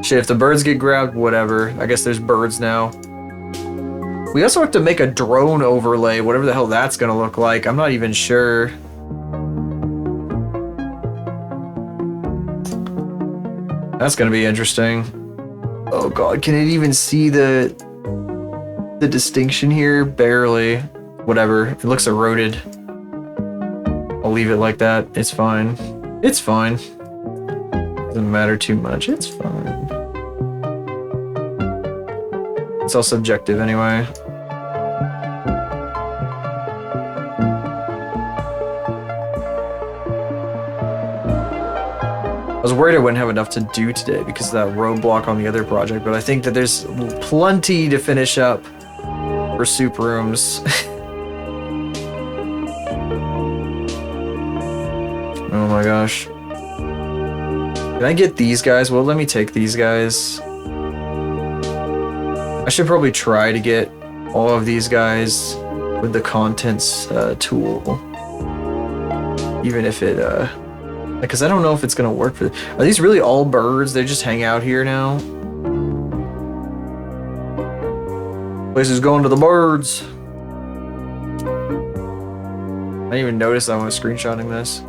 S1: Shit, if the birds get grabbed, whatever. I guess there's birds now. We also have to make a drone overlay, whatever the hell that's gonna look like. I'm not even sure. That's gonna be interesting. Oh god, can it even see the distinction here? Barely. Whatever, it looks eroded. I'll leave it like that. It's fine. It's fine. Doesn't matter too much. It's fine. It's all subjective anyway. I was worried I wouldn't have enough to do today because of that roadblock on the other project, but I think that there's plenty to finish up for soup rooms. Oh my gosh. Can I get these guys? Well, let me take these guys. I should probably try to get all of these guys with the contents tool. Even if it, because I don't know if it's gonna work for... Are these really all birds? They just hang out here now? Place is going to the birds. I didn't even notice I was screenshotting this.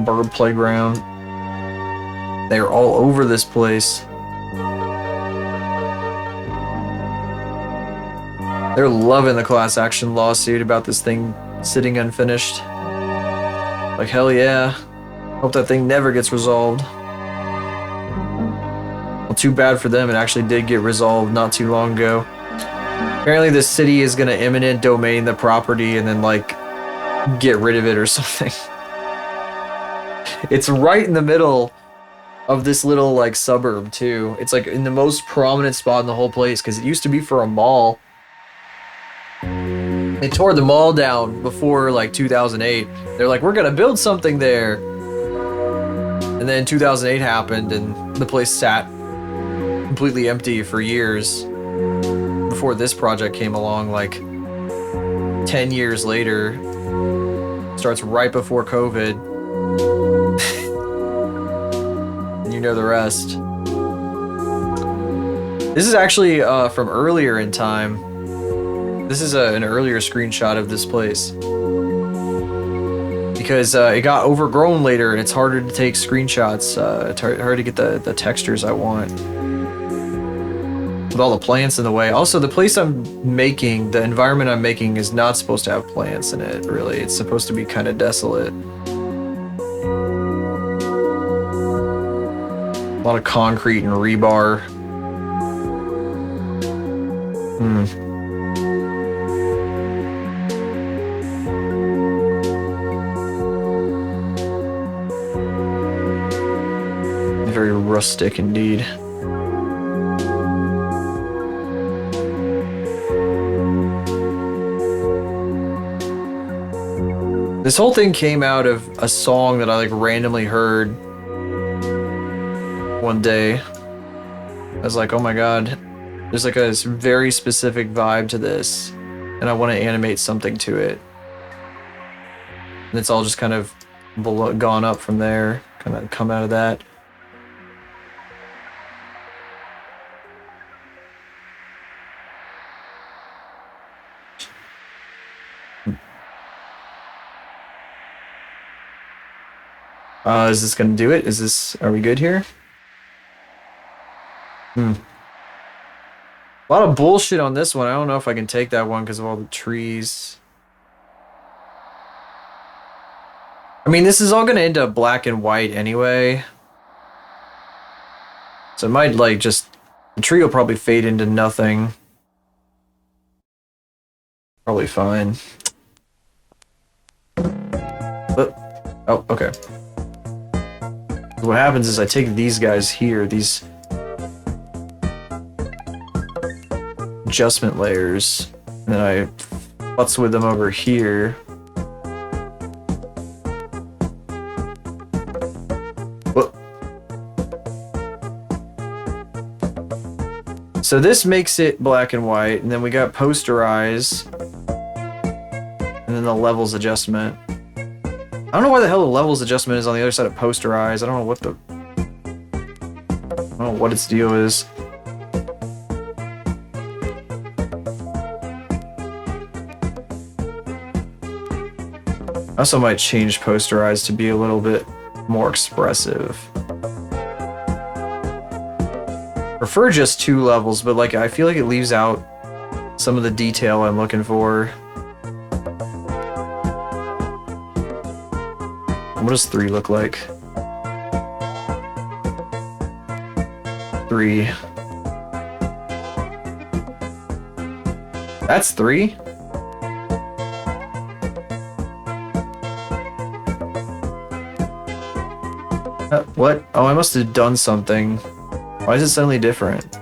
S1: Bird playground. They're all over this place. They're loving the class action lawsuit about this thing sitting unfinished. Like, hell yeah. Hope that thing never gets resolved. Well, too bad for them. It actually did get resolved not too long ago. Apparently the city is gonna eminent domain the property and then, like, get rid of it or something. It's right in the middle of this little, like, suburb, too. It's, like, in the most prominent spot in the whole place, because it used to be for a mall. They tore the mall down before, like, 2008. They're like, we're gonna build something there. And then 2008 happened, and the place sat completely empty for years. Before this project came along, like, 10 years later. Starts right before COVID. You know the rest. This is actually from earlier in time. This is an earlier screenshot of this place. Because it got overgrown later and it's harder to take screenshots. It's hard to get the textures I want. With all the plants in the way. Also, the place I'm making, the environment I'm making is not supposed to have plants in it, really. It's supposed to be kind of desolate. A lot of concrete and rebar. Very rustic indeed. This whole thing came out of a song that I, like, randomly heard one day. I was like, oh my god, there's like a very specific vibe to this and I want to animate something to it. And it's all just kind of gone up from there, kind of come out of that. Is this gonna do it? Are we good here? A lot of bullshit on this one. I don't know if I can take that one because of all the trees. I mean, this is all gonna end up black and white anyway. So it might, like, the tree will probably fade into nothing. Probably fine. Oh, okay. What happens is I take these guys here, these adjustment layers, and then I futz with them over here. Whoop. So this makes it black and white, and then we got posterize, and then the levels adjustment. I don't know why the hell the levels adjustment is on the other side of posterize. I don't know what its deal is. I also might change posterize to be a little bit more expressive. Prefer just 2 levels, but, like, I feel like it leaves out some of the detail I'm looking for. What does 3 look like? 3. That's 3? What? Oh, I must have done something. Why is it suddenly different?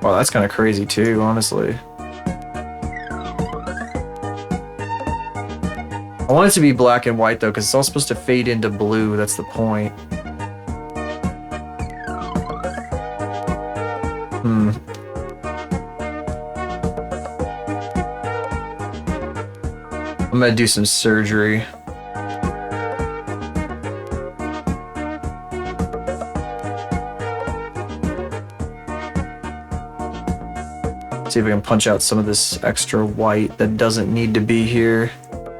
S1: Wow, that's kind of crazy too, honestly. I want it to be black and white though, because it's all supposed to fade into blue. That's the point. I'm gonna do some surgery. See if I can punch out some of this extra white that doesn't need to be here.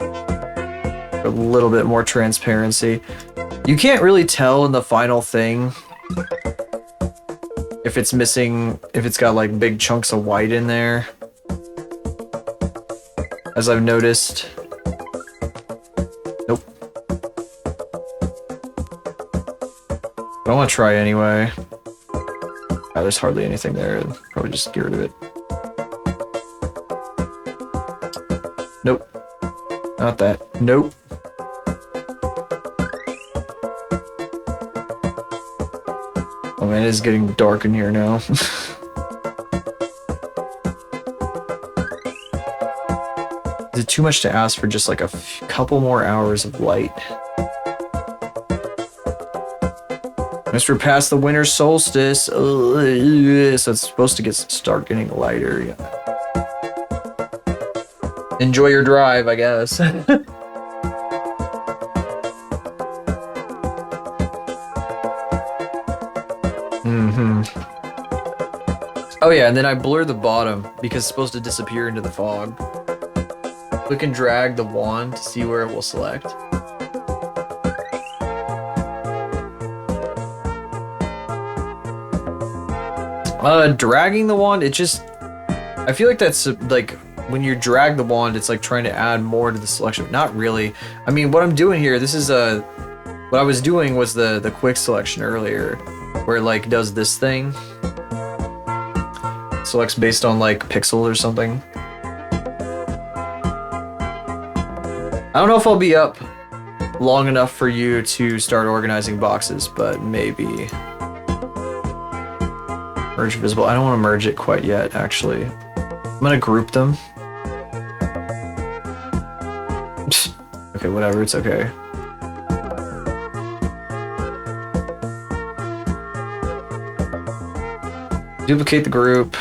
S1: A little bit more transparency. You can't really tell in the final thing if it's missing, if it's got like big chunks of white in there, as I've noticed. Nope. But I want to try anyway. There's hardly anything there. Probably just get rid of it. Nope. Not that. Nope. Oh man, it is getting dark in here now. Is it too much to ask for just like a couple more hours of light? As we're past the winter solstice, so it's supposed to start getting lighter. Yeah. Enjoy your drive, I guess. Oh yeah, and then I blur the bottom because it's supposed to disappear into the fog. Click and drag the wand to see where it will select. Dragging the wand, it just... I feel like that's like... When you drag the wand, it's like trying to add more to the selection. Not really. I mean, what I'm doing here, this is what I was doing was the quick selection earlier, where it like does this thing. Selects based on like pixel or something. I don't know if I'll be up long enough for you to start organizing boxes, but maybe. Merge visible. I don't want to merge it quite yet, actually. I'm gonna group them. Okay, whatever, it's okay. Duplicate the group.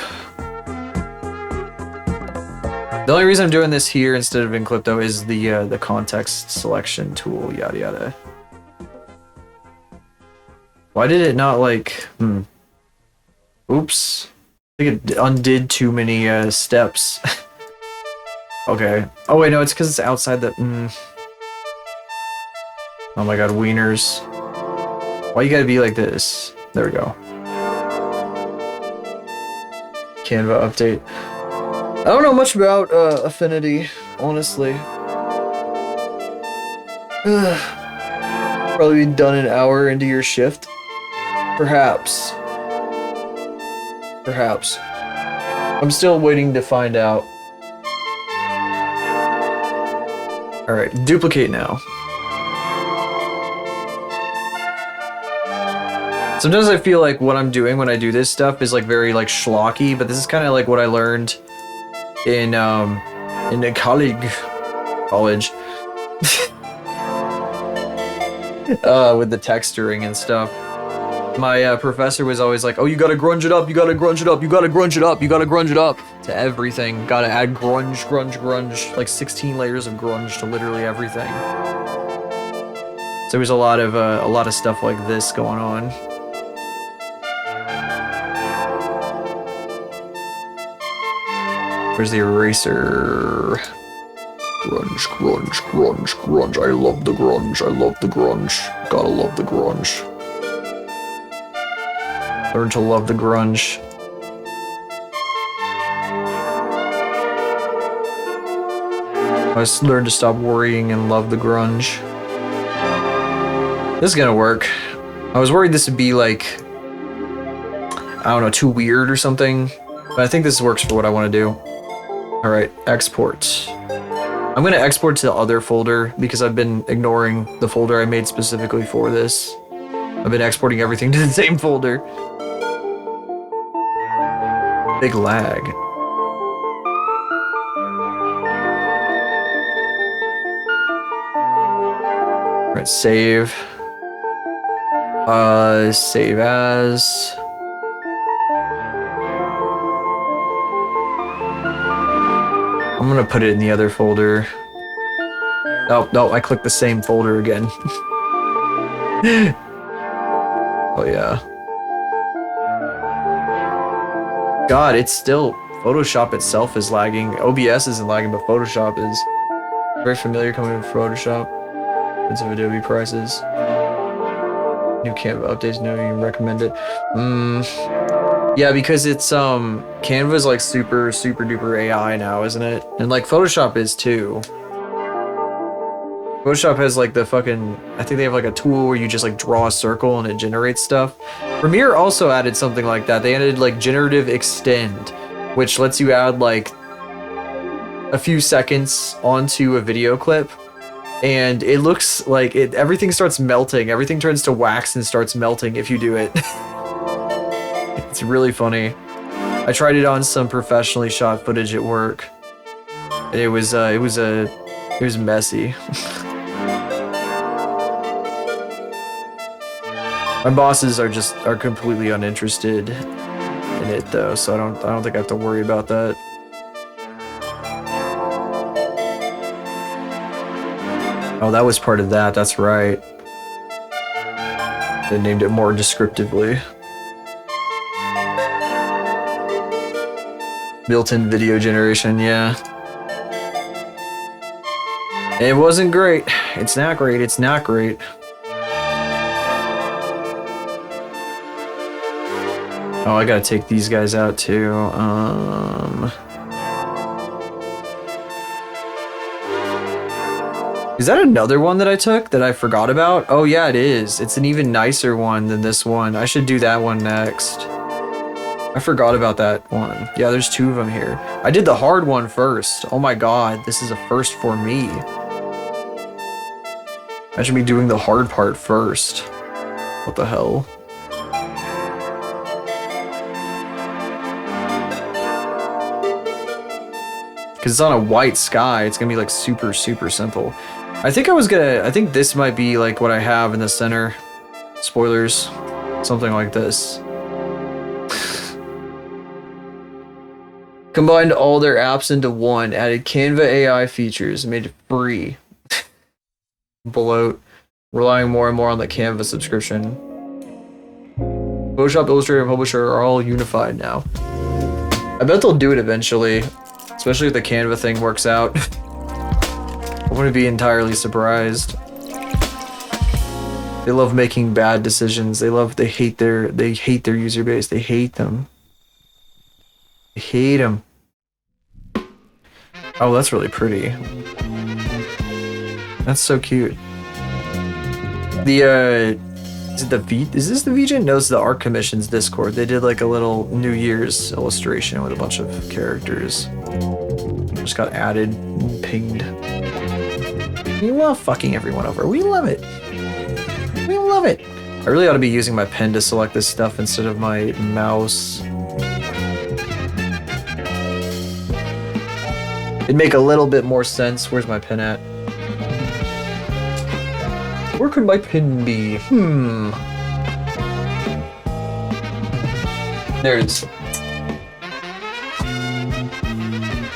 S1: The only reason I'm doing this here instead of in Clipto is the context selection tool, yada yada. Why did it not like... Oops. I think it undid too many steps. Okay. Oh wait, no, it's because it's outside the... Oh my god, wieners. Why you gotta be like this? There we go. Canva update. I don't know much about Affinity, honestly. Probably be done an hour into your shift. Perhaps. Perhaps. I'm still waiting to find out. Alright, duplicate now. Sometimes I feel like what I'm doing when I do this stuff is like very like schlocky, but this is kind of like what I learned in the college with the texturing and stuff. My professor was always like, oh, you gotta grunge it up, you gotta grunge it up, you gotta grunge it up, you gotta grunge it up to everything. Gotta add grunge, grunge, grunge, like 16 layers of grunge to literally everything. So there was a lot of stuff like this going on. Where's the eraser? Grunge, grunge, grunge, grunge. I love the grunge. I love the grunge. Gotta love the grunge. Learn to love the grunge. I just learned to stop worrying and love the grunge. This is gonna work. I was worried this would be like, I don't know, too weird or something. But I think this works for what I want to do. Alright, export. I'm gonna export to the other folder because I've been ignoring the folder I made specifically for this. I've been exporting everything to the same folder. Big lag. Right, save. Save as. I'm gonna put it in the other folder. Oh, no, I clicked the same folder again. Oh, yeah. God, it's still... Photoshop itself is lagging. OBS isn't lagging, but Photoshop is. Very familiar coming with Photoshop. Expensive Adobe prices. New Canva updates, no, you recommend it. Yeah, because it's Canva's like super duper AI now, isn't it? And like Photoshop is too. Photoshop has like the fucking, I think they have like a tool where you just like draw a circle and it generates stuff. Premiere also added something like that. They added like generative extend, which lets you add like a few seconds onto a video clip. And it looks like everything starts melting. Everything turns to wax and starts melting if you do it. It's really funny. I tried it on some professionally shot footage at work. And it was messy. My bosses are completely uninterested in it though, so I don't think I have to worry about that. Oh, that was part of that, that's right. They named it more descriptively. Built-in video generation, yeah. It wasn't great. It's not great, it's not great. Oh, I gotta take these guys out too. Is that another one that I took that I forgot about? Oh yeah, it is. It's an even nicer one than this one. I should do that one next. I forgot about that one. Yeah, there's two of them here. I did the hard one first. Oh my god, this is a first for me. Imagine me doing the hard part first. What the hell? Because it's on a white sky, it's gonna be like super simple. I think this might be like what I have in the center. Spoilers. Something like this. Combined all their apps into one, added Canva AI features, made it free. Bloat. Relying more and more on the Canva subscription. Photoshop, Illustrator, and Publisher are all unified now. I bet they'll do it eventually. Especially if the Canva thing works out. I wouldn't be entirely surprised. They love making bad decisions. They hate their user base. They hate them. They hate them. Oh, that's really pretty. That's so cute. Is this the VJ? No, it's the Art Commission's Discord. They did like a little New Year's illustration with a bunch of characters. Just got added and pinged. We love fucking everyone over. We love it. We love it. I really ought to be using my pen to select this stuff instead of my mouse. It'd make a little bit more sense. Where's my pen at? Where could my pin be? There it is.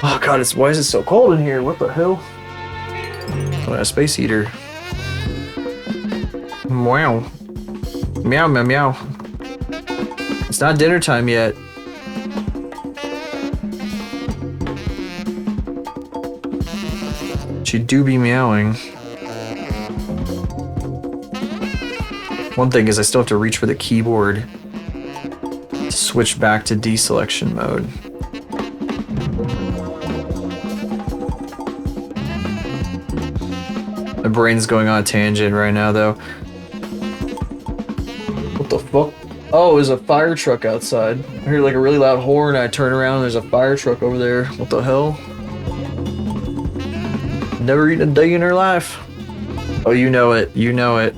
S1: Oh god, why is it so cold in here? What the hell? Oh, a space heater. Meow. Meow, meow, meow. It's not dinner time yet. She do be meowing. One thing is I still have to reach for the keyboard to switch back to deselection mode. My brain's going on a tangent right now though. What the fuck? Oh, there's a fire truck outside. I heard like a really loud horn. I turn around and there's a fire truck over there. What the hell? never eaten a day in her life. Oh, you know it. You know it.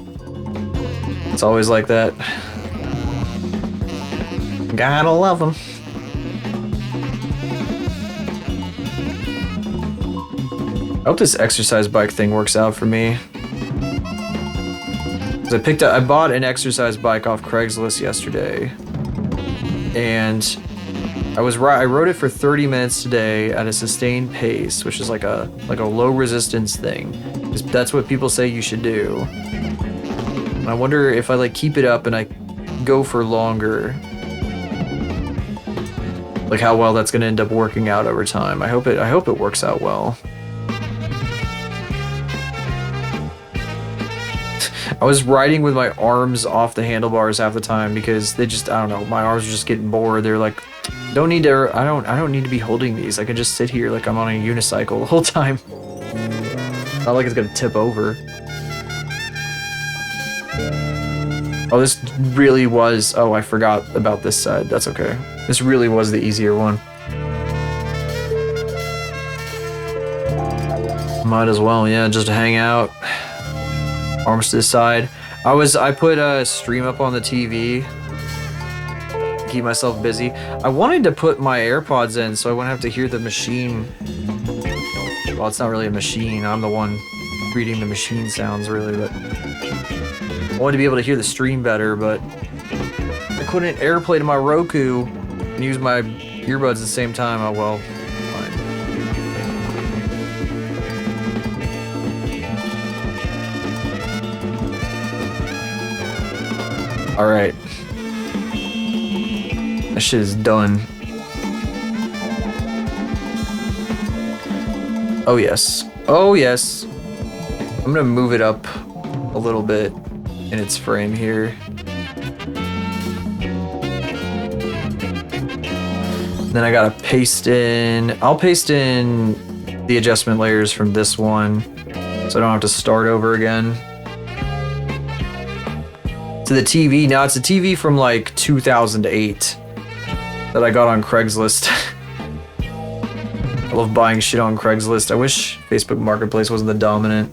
S1: It's always like that. Gotta love them. I hope this exercise bike thing works out for me. I bought an exercise bike off Craigslist yesterday, and I rode it for 30 minutes today at a sustained pace, which is like a low resistance thing. That's what people say you should do. And I wonder if I like keep it up and I go for longer, like how well that's gonna end up working out over time. I hope it works out well. I was riding with my arms off the handlebars half the time because I don't know, my arms were just getting bored. They're like, I don't need to be holding these. I can just sit here like I'm on a unicycle the whole time. Not like it's gonna tip over. Oh, this really was, oh, I forgot about this side. That's okay. This really was the easier one. Might as well, yeah, just hang out. Arms to the side. I put a stream up on the TV. Keep myself busy. I wanted to put my AirPods in so I wouldn't have to hear the machine. Well, it's not really a machine. I'm the one reading the machine sounds, really, but I wanted to be able to hear the stream better, but I couldn't AirPlay to my Roku and use my earbuds at the same time. Oh well, fine. All right. That shit is done. Oh yes. Oh yes. I'm gonna move it up a little bit in its frame here. Then I gotta paste in. I'll paste in the adjustment layers from this one so I don't have to start over again. To the TV. Now it's a TV from like 2008 that I got on Craigslist. I love buying shit on Craigslist. I wish Facebook Marketplace wasn't the dominant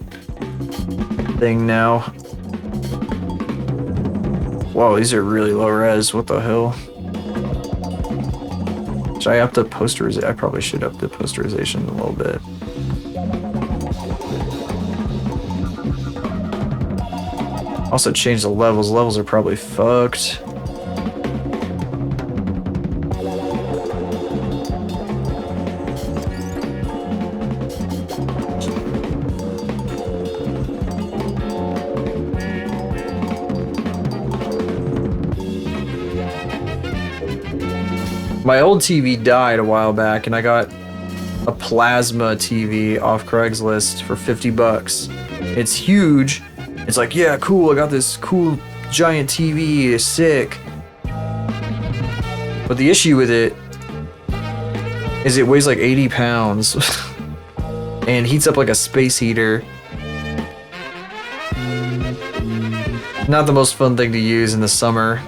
S1: thing now. Whoa, these are really low res. What the hell? Should I up the posterization? I probably should up the posterization a little bit. Also change the levels. Levels are probably fucked. My old TV died a while back and I got a plasma TV off Craigslist for 50 bucks. It's huge. It's like, yeah, cool, I got this cool giant TV, it's sick. But the issue with it is it weighs like 80 pounds and heats up like a space heater. Not the most fun thing to use in the summer.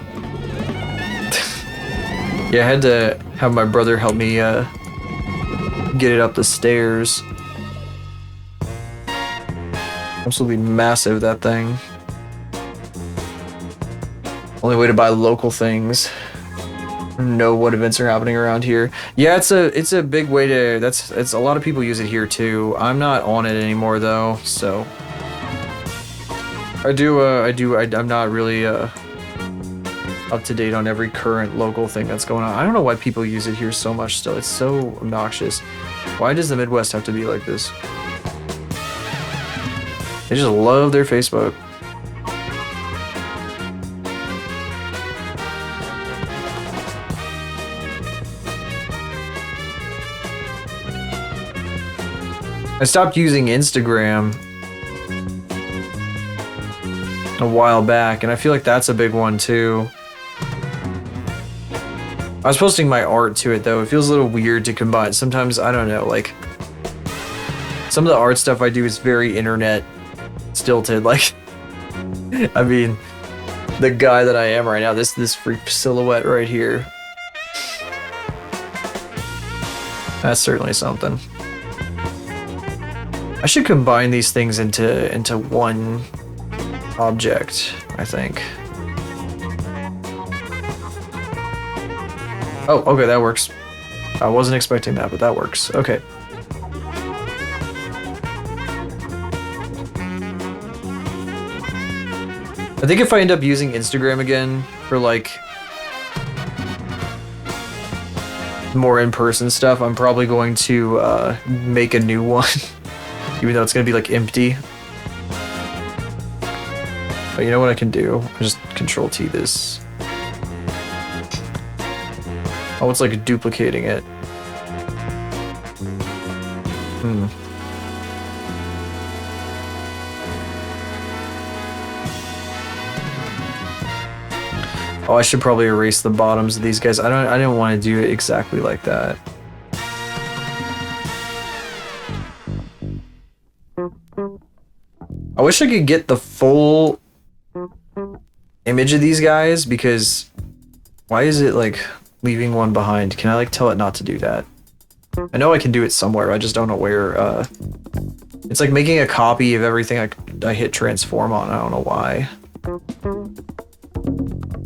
S1: Yeah, I had to have my brother help me get it up the stairs. Absolutely massive, that thing. Only way to buy local things. Know what events are happening around here. Yeah, it's a big way to. It's a lot of people use it here too. I'm not on it anymore though, so I'm not really up to date on every current local thing that's going on. I don't know why people use it here so much still. It's so obnoxious. Why does the Midwest have to be like this? They just love their Facebook. I stopped using Instagram a while back, and I feel like that's a big one too. I was posting my art to it though. It feels a little weird to combine. Sometimes, I don't know, like some of the art stuff I do is very internet stilted. Like, I mean, the guy that I am right now, this freak silhouette right here. That's certainly something. I should combine these things into one object, I think. Oh, okay, that works. I wasn't expecting that, but that works. Okay. I think if I end up using Instagram again for like more in-person stuff, I'm probably going to make a new one, even though it's gonna be like empty. But you know what I can do? I'll just Control T this. Oh, it's like duplicating it. Oh, I should probably erase the bottoms of these guys. I didn't want to do it exactly like that. I wish I could get the full image of these guys, because why is it like leaving one behind? Can I like tell it not to do that? I know I can do it somewhere, I just don't know where. It's like making a copy of everything I hit transform on. I don't know why.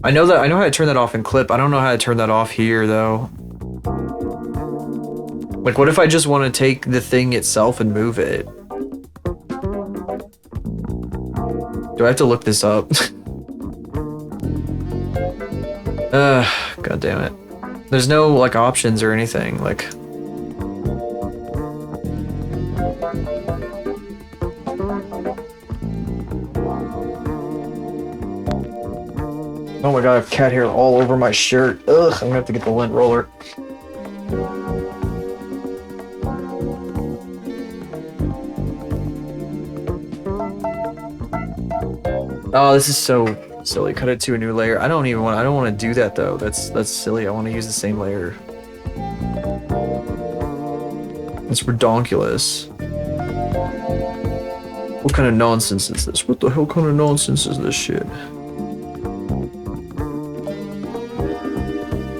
S1: I know how to turn that off in clip. I don't know how to turn that off here though. Like, what if I just want to take the thing itself and move it? Do I have to look this up? God damn it. There's no like options or anything, like. Oh my god, I have cat hair all over my shirt. Ugh, I'm gonna have to get the lint roller. Oh, this is so silly. Cut it to a new layer. I don't want to do that though. That's silly. I want to use the same layer. It's redonkulous. What kind of nonsense is this? What the hell kind of nonsense is this shit?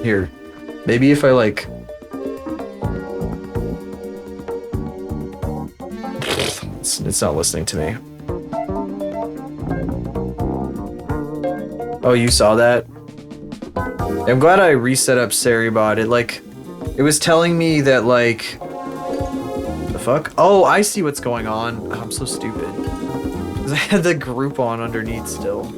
S1: Here, maybe if I like... It's not listening to me. Oh, you saw that? I'm glad I reset up Seribot. It was telling me that like... The fuck? Oh, I see what's going on. I'm so stupid. Because I had the group on underneath still.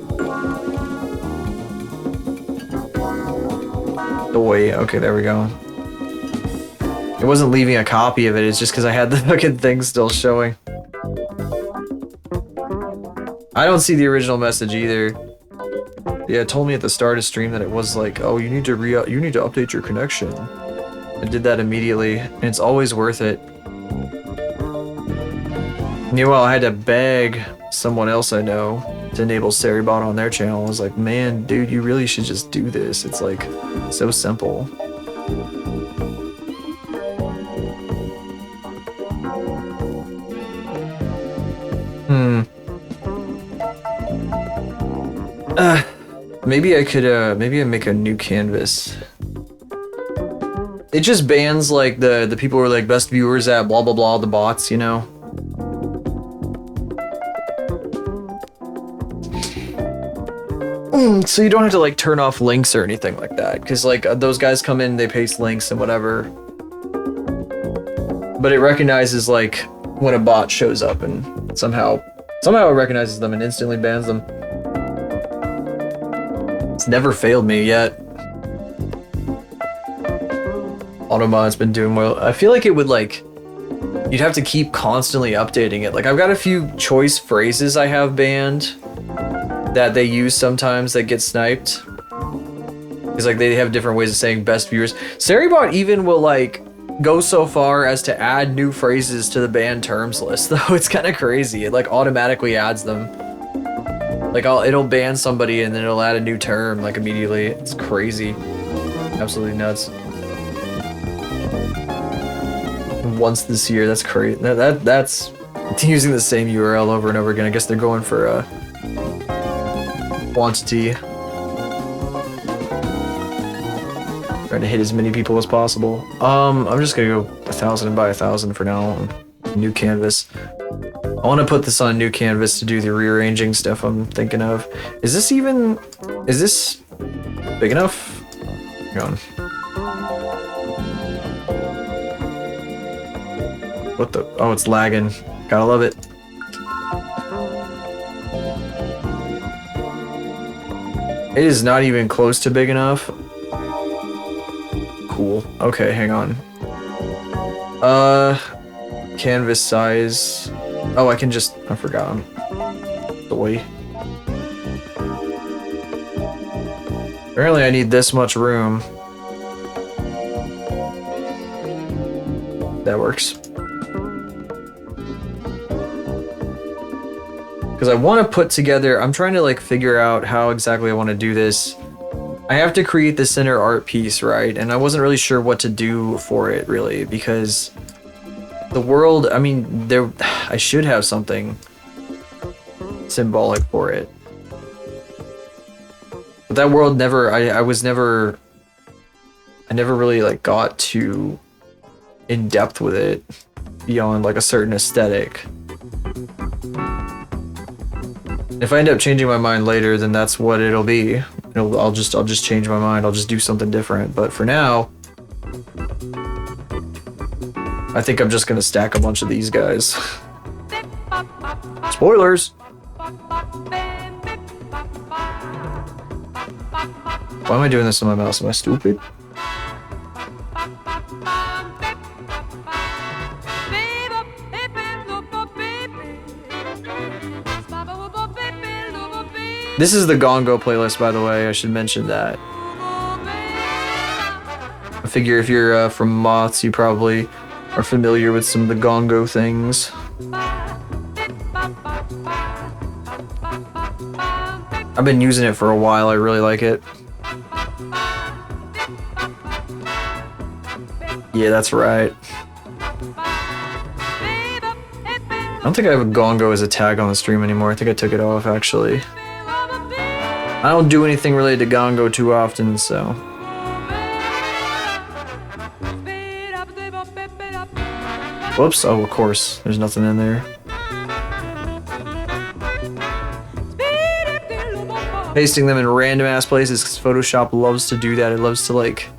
S1: Okay, there we go. It wasn't leaving a copy of it, it's just because I had the fucking thing still showing. I don't see the original message either. Yeah, it told me at the start of stream that it was like, oh, you need to update your connection. I did that immediately, and it's always worth it. Meanwhile, I had to beg someone else I know to enable Seribot on their channel. I was like, man, dude, you really should just do this. It's like so simple. Maybe I could maybe I make a new canvas. It just bans like the people who are like best viewers at blah blah blah, the bots, you know. So you don't have to like turn off links or anything like that, because like those guys come in, they paste links and whatever, but it recognizes like when a bot shows up and somehow it recognizes them and instantly bans them. It's never failed me yet. Automod's been doing well. I feel like it would like, you'd have to keep constantly updating it. Like I've got a few choice phrases I have banned that they use sometimes that get sniped. It's like they have different ways of saying best viewers. Seribot even will like go so far as to add new phrases to the banned terms list, though. It's kind of crazy. It like automatically adds them. Like it'll ban somebody and then it'll add a new term like immediately. It's crazy. Absolutely nuts. Once this year, that's crazy. That's using the same URL over and over again. I guess they're going for a quantity. Trying to hit as many people as possible. I'm just gonna go 1,000 by 1,000 for now. New canvas. I want to put this on a new canvas to do the rearranging stuff I'm thinking of. Is this big enough? Hang on. What the? Oh, it's lagging. Gotta love it. It is not even close to big enough. Cool. Okay, hang on. Canvas size. Oh, I forgot. Boy. Apparently I need this much room. That works. Because I want to put together, I'm trying to like figure out how exactly I want to do this. I have to create the center art piece, right? And I wasn't really sure what to do for it really, because the world, I mean, I should have something symbolic for it. But that world never, I never really like got too in depth with it beyond like a certain aesthetic. If I end up changing my mind later, then that's what it'll be. I'll just change my mind. I'll just do something different. But for now, I think I'm just gonna stack a bunch of these guys. Spoilers! Why am I doing this on my mouse? Am I stupid? This is the Gongo playlist, by the way. I should mention that. I figure if you're from Moths, you probably are familiar with some of the Gongo things. I've been using it for a while. I really like it. Yeah, that's right. I don't think I have a Gongo as a tag on the stream anymore. I think I took it off, actually. I don't do anything related to Gongo too often, so. Whoops, oh, of course. There's nothing in there. Pasting them in random ass places because Photoshop loves to do that. It loves to like.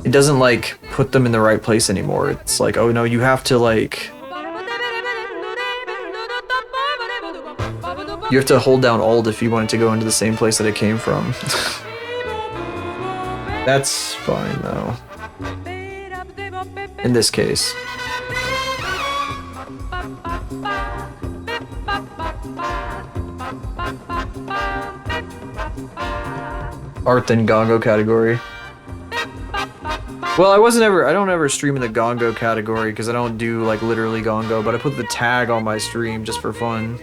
S1: It doesn't like put them in the right place anymore. It's like, oh no, you have to like. You have to hold down Alt if you want it to go into the same place that it came from. That's fine though. In this case. Art then Gongo category. Well, I don't ever stream in the Gongo category because I don't do like literally Gongo, but I put the tag on my stream just for fun.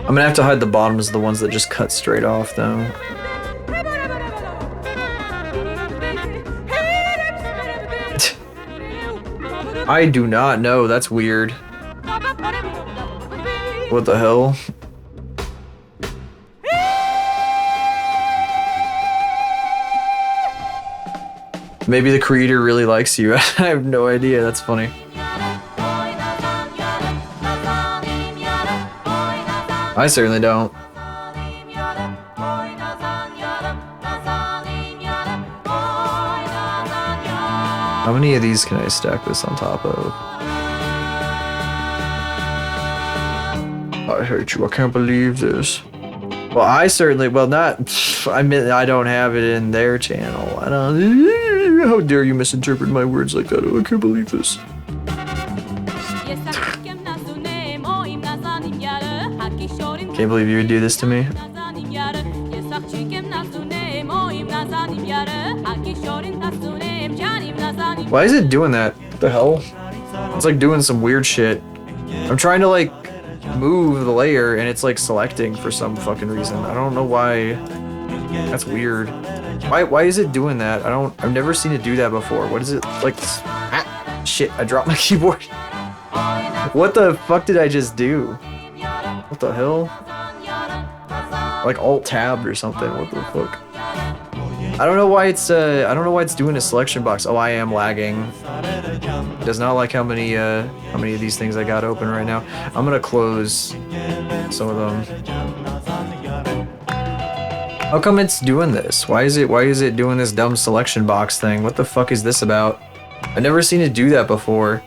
S1: I'm gonna have to hide the bottoms, the ones that just cut straight off though. I do not know, that's weird. What the hell? Maybe the creator really likes you. I have no idea, that's funny. I certainly don't. How many of these can I stack this on top of? I hate you, I can't believe this. Well, I certainly, well not, I mean, I don't have it in their channel. I don't, how dare you misinterpret my words like that? Oh, I can't believe this. Can't believe you would do this to me. Why is it doing that? What the hell? It's like doing some weird shit. I'm trying to like move the layer and it's like selecting for some fucking reason. I don't know why. That's weird. Why is it doing that? I've never seen it do that before. What is it like? Shit, I dropped my keyboard. What the fuck did I just do? What the hell? Like Alt-Tab or something. What the fuck? I don't know why it's doing a selection box. Oh, I am lagging. It does not like how many of these things I got open right now. I'm gonna close some of them. How come it's doing this? Why is it doing this dumb selection box thing? What the fuck is this about? I've never seen it do that before.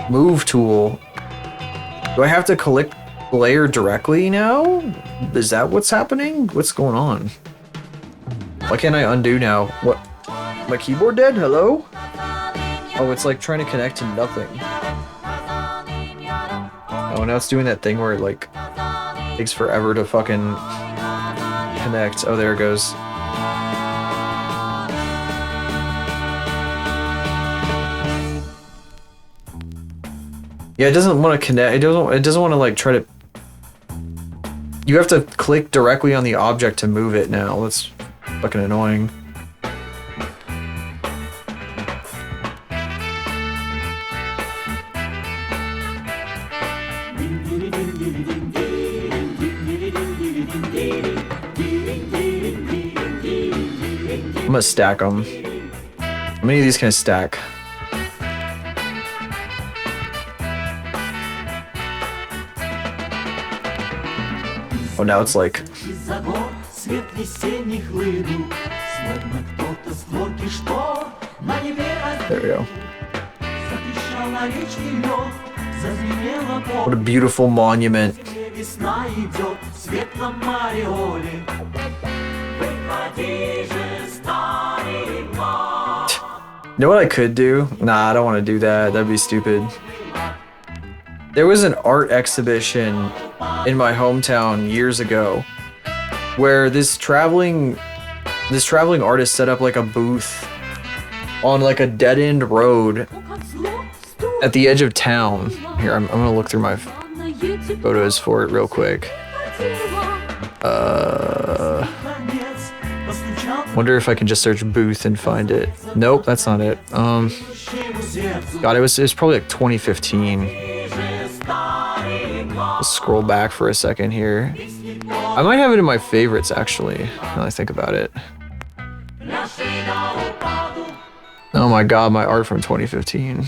S1: Move tool. Do I have to click layer directly now? Is that what's happening? What's going on? Why can't I undo now? What? My keyboard dead? Hello? Oh, it's like trying to connect to nothing. Oh, now it's doing that thing where it like takes forever to fucking connect. Oh, there it goes. Yeah, it doesn't want to connect. It doesn't want to like try to. You have to click directly on the object to move it now. That's fucking annoying. I'm gonna stack them. How many of these can I stack? Oh, now it's like. There we go. What a beautiful monument. You know what I could do? Nah, I don't want to do that. That'd be stupid. There was an art exhibition in my hometown years ago where this traveling artist set up like a booth on like a dead-end road at the edge of town. Here, I'm gonna look through my photos for it real quick. Wonder if I can just search booth and find it. Nope, that's not it. God, it was probably like 2015. Let's scroll back for a second here. I might have it in my favorites actually, now that I think about it. Oh my god, my art from 2015.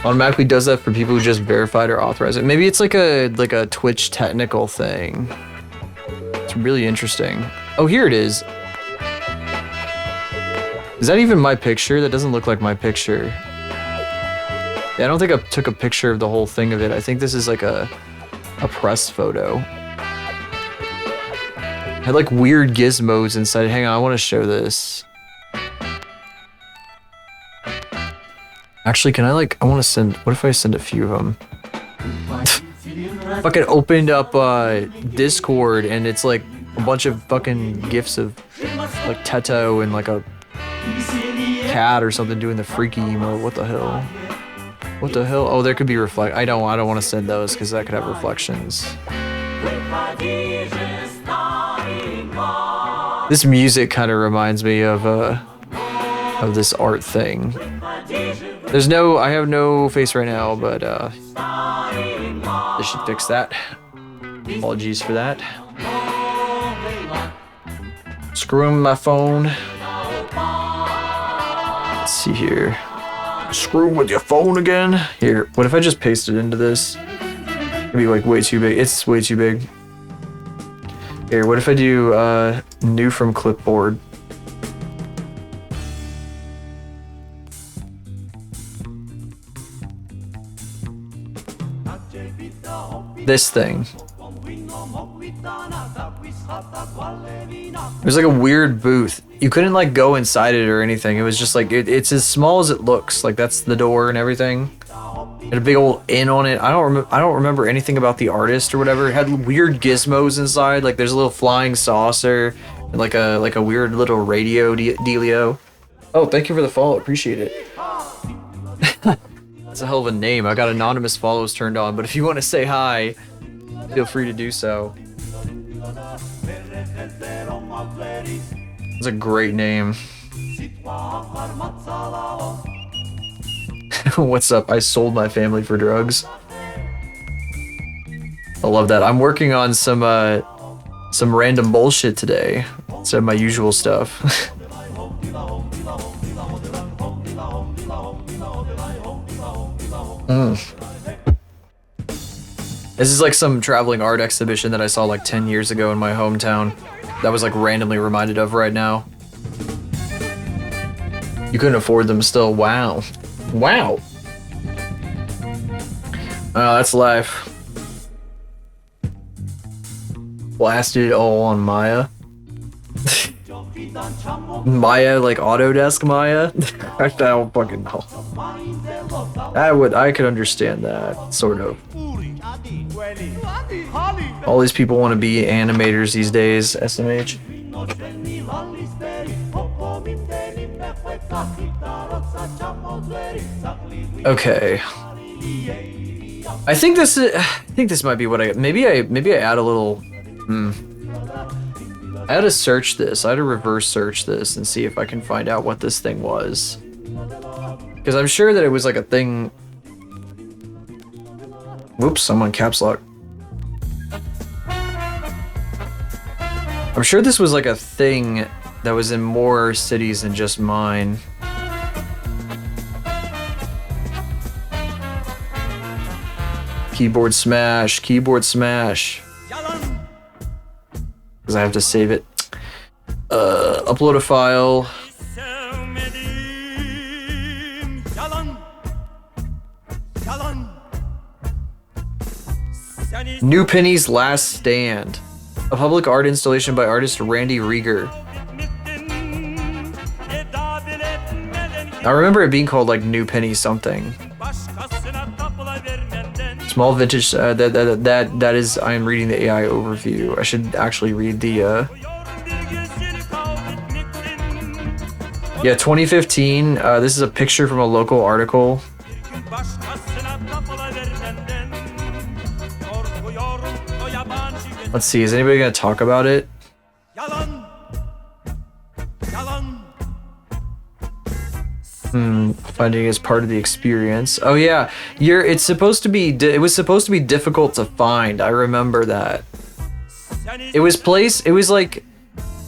S1: Automatically does that for people who just verified or authorized it. Maybe it's like a Twitch technical thing. It's really interesting. Oh, here it is. Is that even my picture? That doesn't look like my picture. Yeah, I don't think I took a picture of the whole thing of it. I think this is like a press photo. Had like weird gizmos inside. Hang on, I want to show this. Actually, can I like, I want to send, what if I send a few of them? Fucking opened up Discord and it's like a bunch of fucking gifs of like Teto and like a cat or something doing the freaky emote. What the hell? What the hell? Oh, there could be reflect. I don't want to send those because that could have reflections. This music kind of reminds me of this art thing. There's no, I have no face right now, but this should fix that. Apologies for that. Screwing my phone. Let's see here. Screwing with your phone again. Here, what if I just paste it into this? It'd be like way too big. It's way too big. Here, what if I do new from clipboard? This thing. There's like a weird booth. You couldn't like go inside it or anything. It was just like it's as small as it looks. Like that's the door and everything. It had a big old inn on it. I don't remember anything about the artist or whatever. It had weird gizmos inside. Like there's a little flying saucer and like a weird little radio dealio. Oh, thank you for the follow. Appreciate it. That's a hell of a name. I got anonymous follows turned on, but if you want to say hi, feel free to do so. It's a great name. What's up? I sold my family for drugs. I love that. I'm working on some random bullshit today instead of my usual stuff. This is like some traveling art exhibition that I saw like 10 years ago in my hometown that was like randomly reminded of right now. You couldn't afford them still. Wow. Wow. Oh, that's life. Blasted it all on Maya. Maya, like Autodesk Maya? I don't fucking know. I could understand that, sort of. All these people want to be animators these days, SMH. Okay. I think this might be what I maybe I add a little I had to search this. I had to reverse search this and see if I can find out what this thing was. Because I'm sure that it was like a thing. Whoops, I'm on caps lock. I'm sure this was like a thing that was in more cities than just mine. Keyboard smash, keyboard smash. Because I have to save it. Upload a file. New Penny's Last Stand. A public art installation by artist Randy Rieger. I remember it being called like New Penny something. Small vintage. That is. I am reading the AI overview. I should actually read the. Yeah, 2015. This is a picture from a local article. Let's see. Is anybody gonna talk about it? Finding it as part of the experience. Oh yeah, it's supposed to be. It was supposed to be difficult to find. I remember that. It was like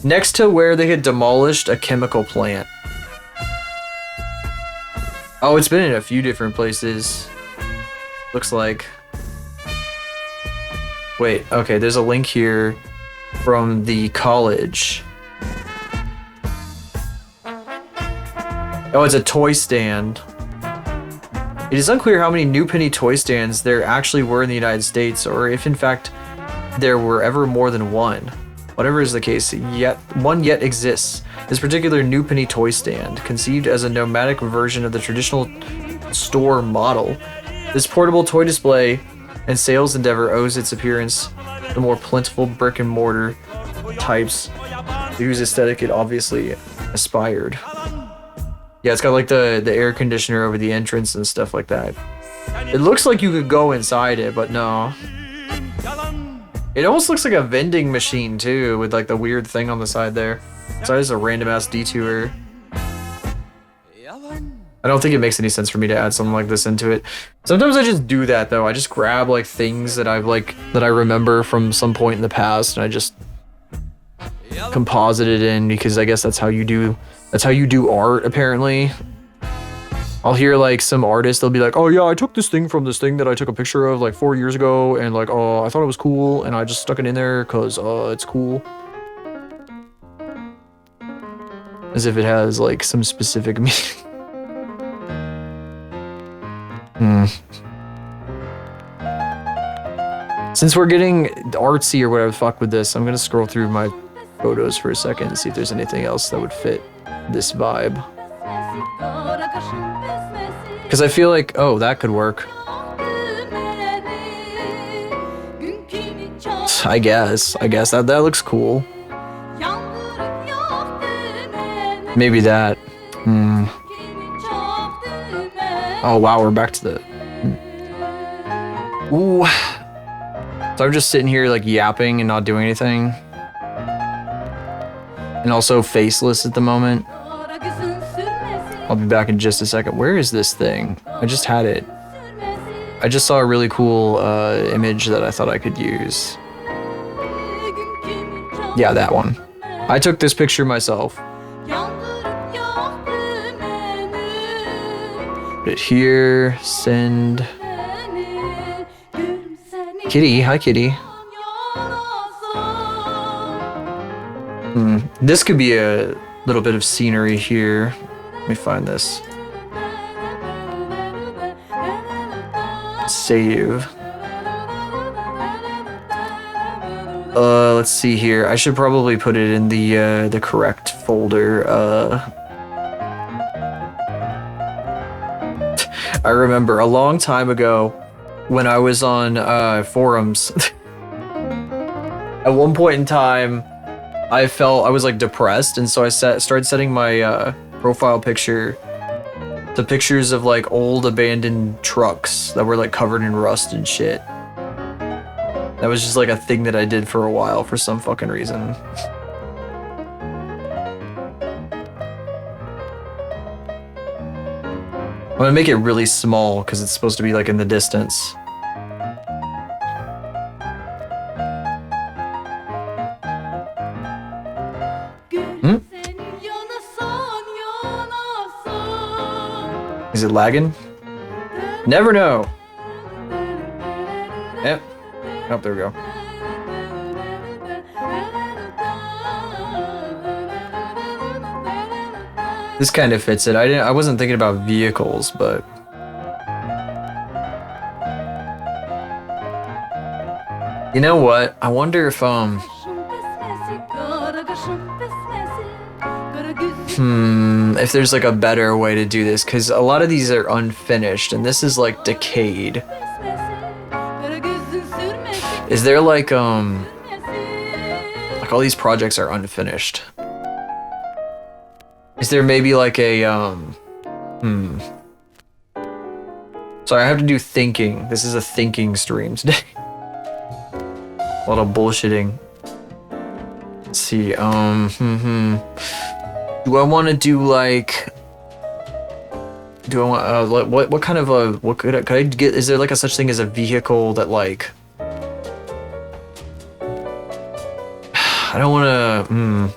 S1: next to where they had demolished a chemical plant. Oh, it's been in a few different places. Looks like. Wait. Okay. There's a link here from the college. Oh, it's a toy stand. It is unclear how many New Penny toy stands there actually were in the United States, or if in fact there were ever more than one. Whatever is the case, one yet exists. This particular New Penny toy stand, conceived as a nomadic version of the traditional store model, this portable toy display and sales endeavor owes its appearance to the more plentiful brick and mortar types whose aesthetic it obviously aspired. Yeah, it's got like the air conditioner over the entrance and stuff like that. It looks like you could go inside it, but no. It almost looks like a vending machine too, with like the weird thing on the side there. So it's a random ass detour. I don't think it makes any sense for me to add something like this into it. Sometimes I just do that though. I just grab like things that that I remember from some point in the past, and I just composite it in, because I guess that's how you do art, apparently. I'll hear like some artist, they'll be like, oh yeah, I took this thing from this thing that I took a picture of like 4 years ago, and like, oh, I thought it was cool, and I just stuck it in there because it's cool. As if it has like some specific meaning. Since we're getting artsy or whatever the fuck with this, I'm gonna scroll through my photos for a second and see if there's anything else that would fit this vibe. Because I feel like, oh, that could work. I guess that looks cool. Maybe that. Oh wow, we're back to the. Ooh. So I'm just sitting here like yapping and not doing anything. And also faceless at the moment. I'll be back in just a second. Where is this thing? I just had it. I just saw a really cool image that I thought I could use. Yeah, that one. I took this picture myself. Put it here, send. Kitty, hi Kitty. This could be a little bit of scenery here. Let me find this. Save. Let's see here. I should probably put it in the correct folder. I remember a long time ago when I was on forums. At one point in time, I was like depressed, and so I started setting my profile picture to pictures of like old abandoned trucks that were like covered in rust and shit. That was just like a thing that I did for a while for some fucking reason. I'm gonna make it really small because it's supposed to be like in the distance. Is it lagging? Never know. Yep. Oh, there we go. This kind of fits it. I wasn't thinking about vehicles, but you know what? I wonder if there's like a better way to do this, because a lot of these are unfinished and this is like decayed. Is there like all these projects are unfinished. Is there maybe like a Sorry, I have to do thinking. This is a thinking stream today. A lot of bullshitting. Let's see, do I want to do like? Do I want what kind of a could I get? Is there like a such thing as a vehicle that like? I don't want to.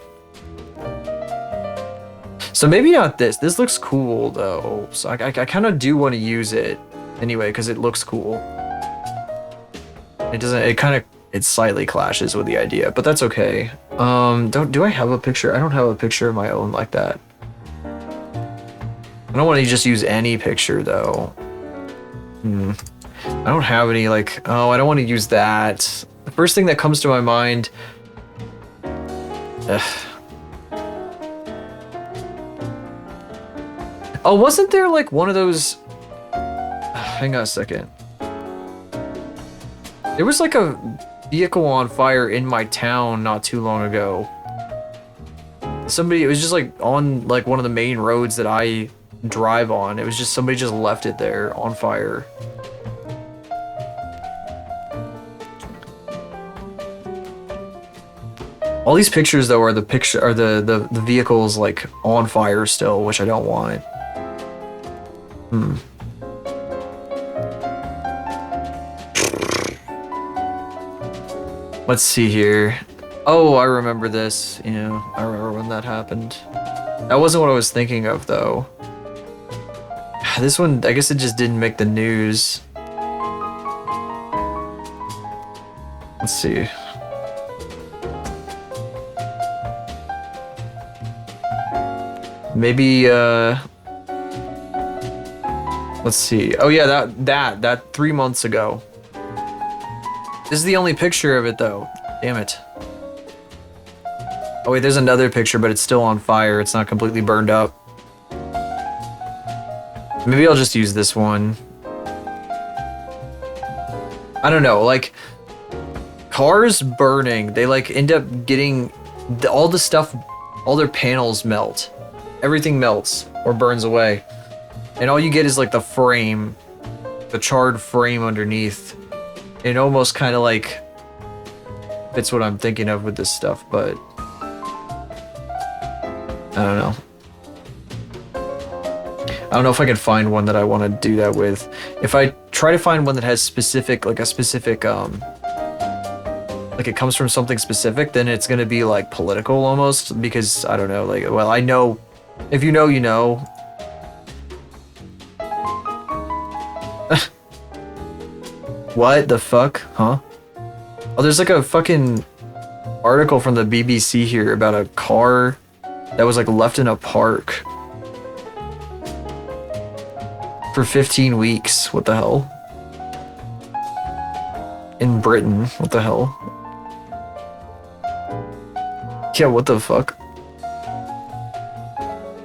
S1: So maybe not this. This looks cool though. So I kind of do want to use it anyway because it looks cool. It doesn't. It slightly clashes with the idea, but that's okay. Do I have a picture? I don't have a picture of my own like that. I don't want to just use any picture though. I don't have any like, oh, I don't want to use that. The first thing that comes to my mind. Oh, wasn't there like one of those? Hang on a second. There was like a vehicle on fire in my town not too long ago. It was just like on like one of the main roads that I drive on. It was just somebody just left it there on fire. All these pictures though are the vehicles like on fire still, which I don't want. Let's see here. Oh, I remember this. I remember when that happened. That wasn't what I was thinking of, though. This one, I guess it just didn't make the news. Let's see. Maybe, let's see. Oh yeah, that 3 months ago. This is the only picture of it though. Damn it. Oh wait, there's another picture, but it's still on fire. It's not completely burned up. Maybe I'll just use this one. I don't know, like cars burning, they like end up getting all the stuff, all their panels melt. Everything melts or burns away. And all you get is like the frame, the charred frame underneath. It almost kind of like fits what I'm thinking of with this stuff, but I don't know. I don't know if I can find one that I want to do that with. If I try to find one that has specific, like a specific, like it comes from something specific, then it's gonna be like political almost, because I don't know, like, well, I know, if you know, you know. What the fuck? Huh? Oh, there's like a fucking article from the BBC here about a car that was like left in a park for 15 weeks. What the hell? In Britain. What the hell? Yeah, what the fuck?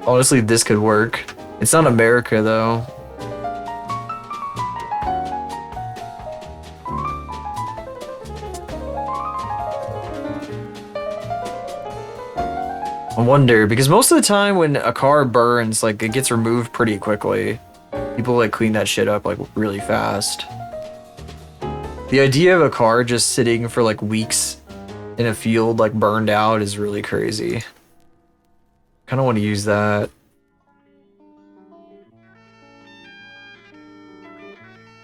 S1: Honestly, this could work. It's not America, though. I wonder, because most of the time when a car burns, like, it gets removed pretty quickly. People, like, clean that shit up, like, really fast. The idea of a car just sitting for, like, weeks in a field, like, burned out is really crazy. Kind of want to use that.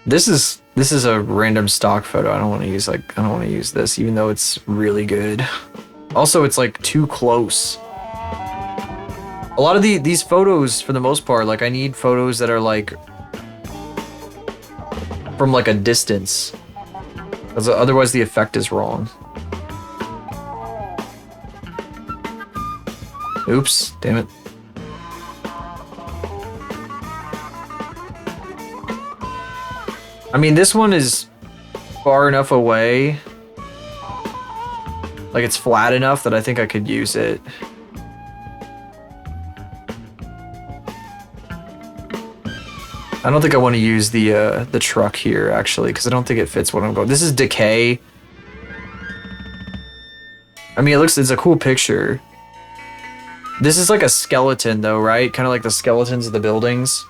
S1: This is a random stock photo. I don't want to use, like, I don't want to use this, even though it's really good. Also, it's, like, too close. A lot of these photos, for the most part, like, I need photos that are, like, from, like, a distance. Because otherwise the effect is wrong. Oops, damn it. I mean, this one is far enough away. Like, it's flat enough that I think I could use it. I don't think I want to use the truck here, actually, because I don't think it fits what I'm going. This is Decay. I mean, it's a cool picture. This is like a skeleton, though, right? Kind of like the skeletons of the buildings.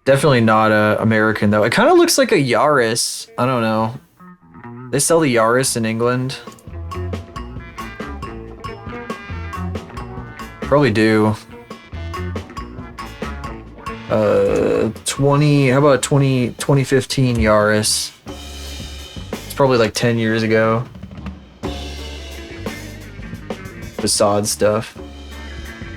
S1: Definitely not American, though. It kind of looks like a Yaris. I don't know. They sell the Yaris in England. Probably do. 20, how about 2015 Yaris? It's probably like 10 years ago. Facade stuff.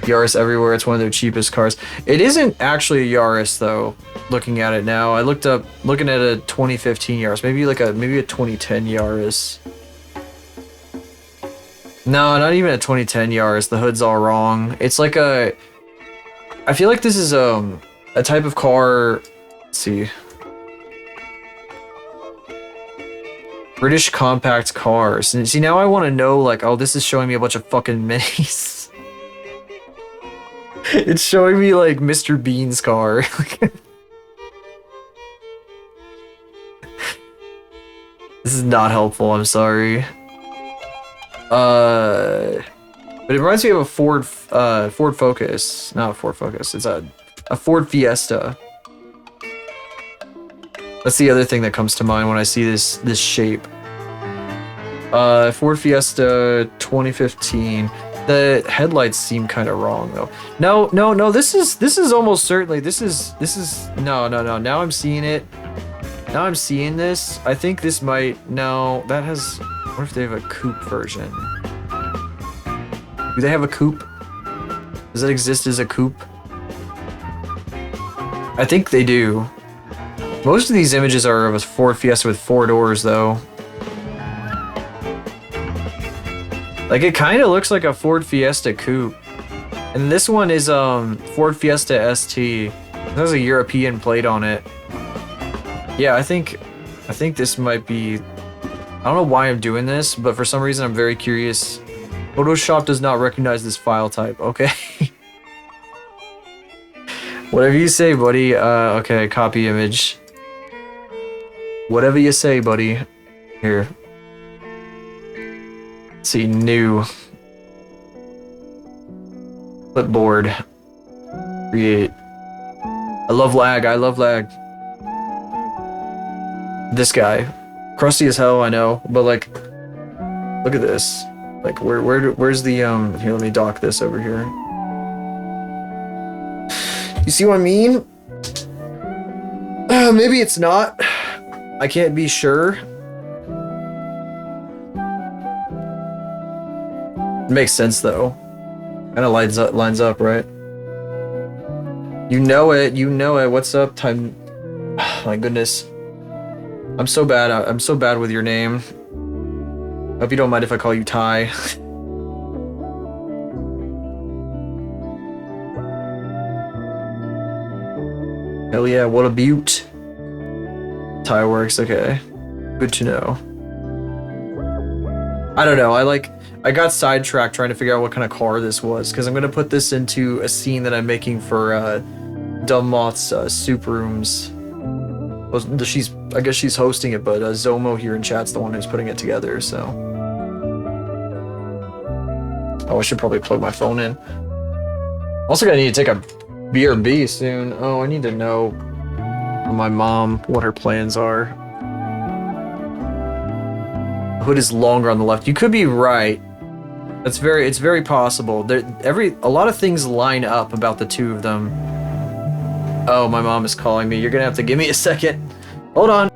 S1: Yaris everywhere, it's one of their cheapest cars. It isn't actually a Yaris though, looking at it now. I looked up, looking at a 2015 Yaris, maybe a 2010 Yaris. No, not even a 2010 Yaris, the hood's all wrong. It's like I feel like this is a type of car, let's see. British compact cars. And see, now I want to know, like, oh, this is showing me a bunch of fucking minis. It's showing me, like, Mr. Bean's car. This is not helpful, I'm sorry. But it reminds me of a Ford Focus. Not a Ford Focus, it's a Ford Fiesta. That's the other thing that comes to mind when I see this shape. Ford Fiesta 2015. The headlights seem kind of wrong though. No. This is almost certainly. This is no. Now I'm seeing it. Now I'm seeing this. I think this might. No, that has. What if they have a coupe version? Do they have a coupe? Does that exist as a coupe? I think they do. Most of these images are of a Ford Fiesta with 4 doors, though. Like, it kind of looks like a Ford Fiesta coupe. And this one is Ford Fiesta ST. It has a European plate on it. Yeah, I think this might be. I don't know why I'm doing this, but for some reason I'm very curious. Photoshop does not recognize this file type. Okay. Whatever you say, buddy. Okay, copy image. Whatever you say, buddy. Here. Let's see, new. Clipboard. Create. I love lag. I love lag. This guy, crusty as hell. I know, but like, look at this. Like, where's the Here, let me dock this over here. You see what I mean? Maybe it's not. I can't be sure. It makes sense though. Kind of lines up, right? You know it. You know it. What's up, time? My goodness. I'm so bad. I'm so bad with your name. Hope you don't mind if I call you Ty. Hell yeah, what a beaut. Ty works, okay. Good to know. I don't know, I got sidetracked trying to figure out what kind of car this was, because I'm going to put this into a scene that I'm making for Dumb Moth's Soup Rooms. I guess she's hosting it, but Zomo here in chat's the one who's putting it together, so. Oh, I should probably plug my phone in. Also gonna need to take a BRB soon. Oh, I need to know from my mom what her plans are. Hood is longer on the left. You could be right. It's very possible. A lot of things line up about the two of them. Oh, my mom is calling me. You're gonna have to give me a second. Hold on.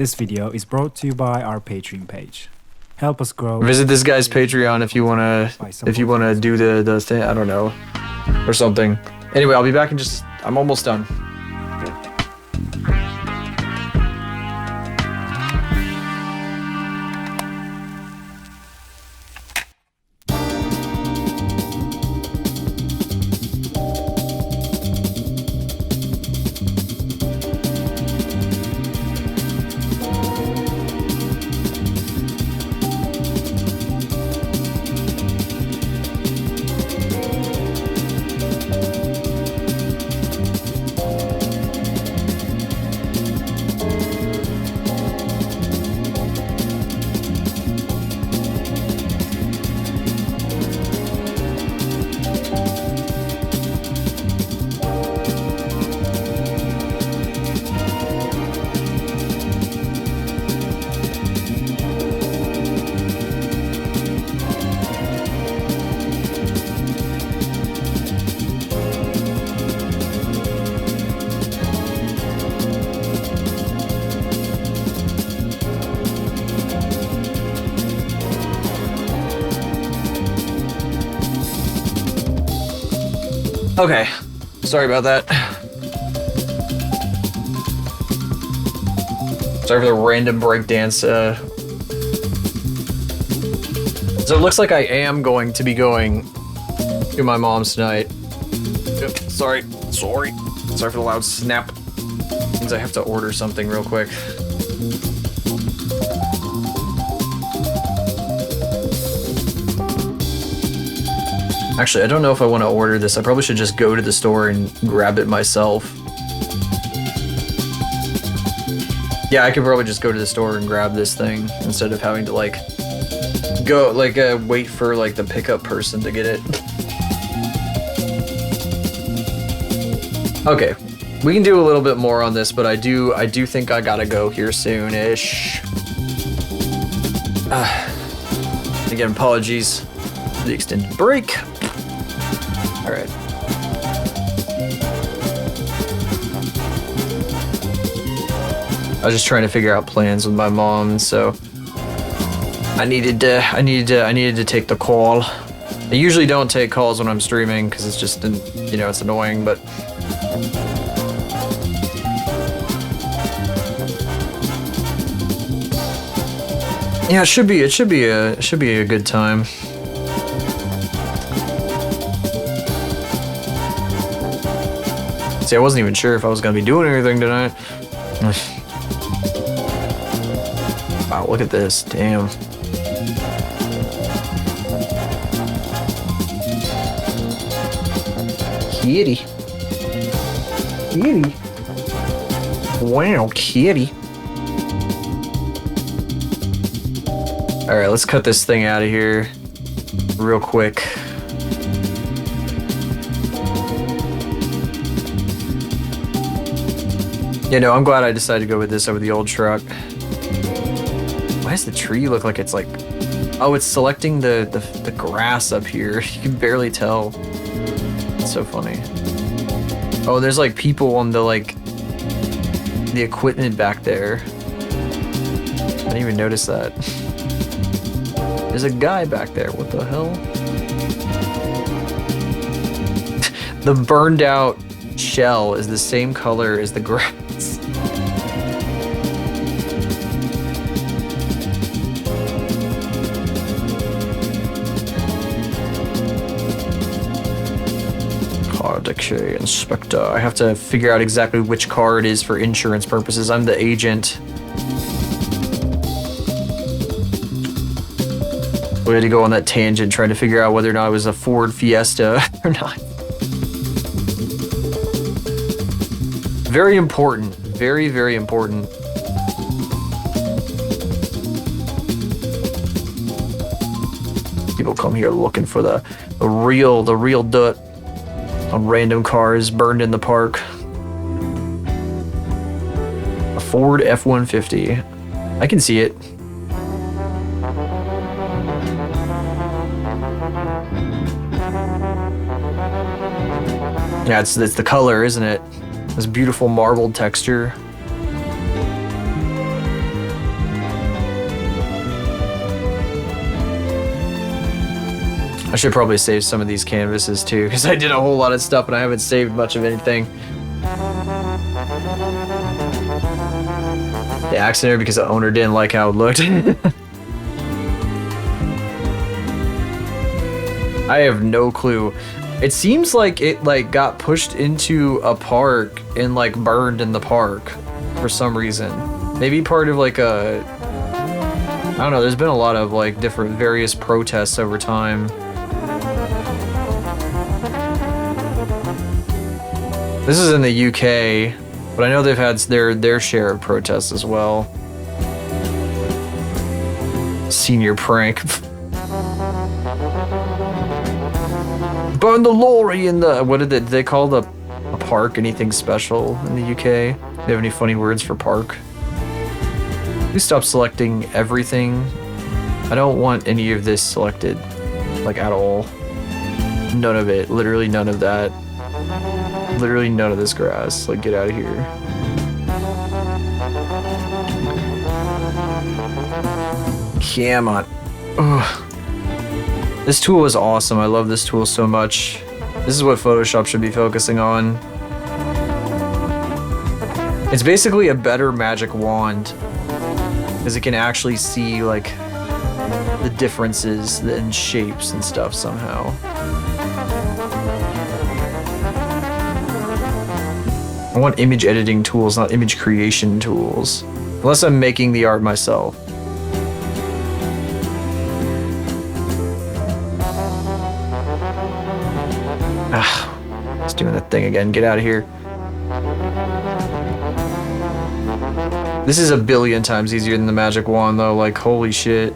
S2: This video is brought to you by our Patreon page. Help us grow.
S1: Visit this guy's Patreon if you wanna do the thing. I don't know, or something. Anyway, I'll be back in just. I'm almost done. Okay, sorry about that. Sorry for the random breakdance. So it looks like I am going to be going to my mom's tonight. Yep, sorry for the loud snap. Means I have to order something real quick. Actually, I don't know if I want to order this. I probably should just go to the store and grab it myself. Yeah, I could probably just go to the store and grab this thing instead of having to like go wait for like the pickup person to get it. Okay, we can do a little bit more on this, but I do think I gotta go here soon-ish. Again, apologies for the extended break. All right. I was just trying to figure out plans with my mom, so I needed to take the call. I usually don't take calls when I'm streaming because it's just, you know, it's annoying, but yeah, it should be a good time. See, I wasn't even sure if I was gonna be doing anything tonight. Wow, look at this. Damn. Kitty. Kitty. Wow, kitty. Alright, let's cut this thing out of here real quick. Yeah, no, I'm glad I decided to go with this over the old truck. Why does the tree look like it's like... Oh, it's selecting the grass up here. You can barely tell. It's so funny. Oh, there's like people on the the equipment back there. I didn't even notice that. There's a guy back there. What the hell? The burned out shell is the same color as the grass. X-ray inspector. I have to figure out exactly which car it is for insurance purposes. I'm the agent. We had to go on that tangent trying to figure out whether or not it was a Ford Fiesta or not. Very important. Very, very important. People come here looking for the real dirt on random cars burned in the park. A Ford F-150. I can see it. Yeah, it's the color, isn't it? This beautiful marbled texture. I should probably save some of these canvases too, because I did a whole lot of stuff and I haven't saved much of anything. The accident because the owner didn't like how it looked. I have no clue. It seems like it like got pushed into a park and like burned in the park for some reason. Maybe part of like a, I don't know, there's been a lot of like different various protests over time. This is in the UK, but I know they've had their share of protests as well. Senior prank. Burn the lorry in the, what did they call the a park? Anything special in the UK? Do you have any funny words for park? Please stop selecting everything. I don't want any of this selected, like at all. None of it. Literally none of that. Literally none of this grass. Like, get out of here. Come on. Ugh. This tool is awesome. I love this tool so much. This is what Photoshop should be focusing on. It's basically a better magic wand because it can actually see like the differences in shapes and stuff somehow. I want image editing tools, not image creation tools. Unless I'm making the art myself. Ah, it's doing that thing again. Get out of here. This is a billion times easier than the magic wand though, like holy shit.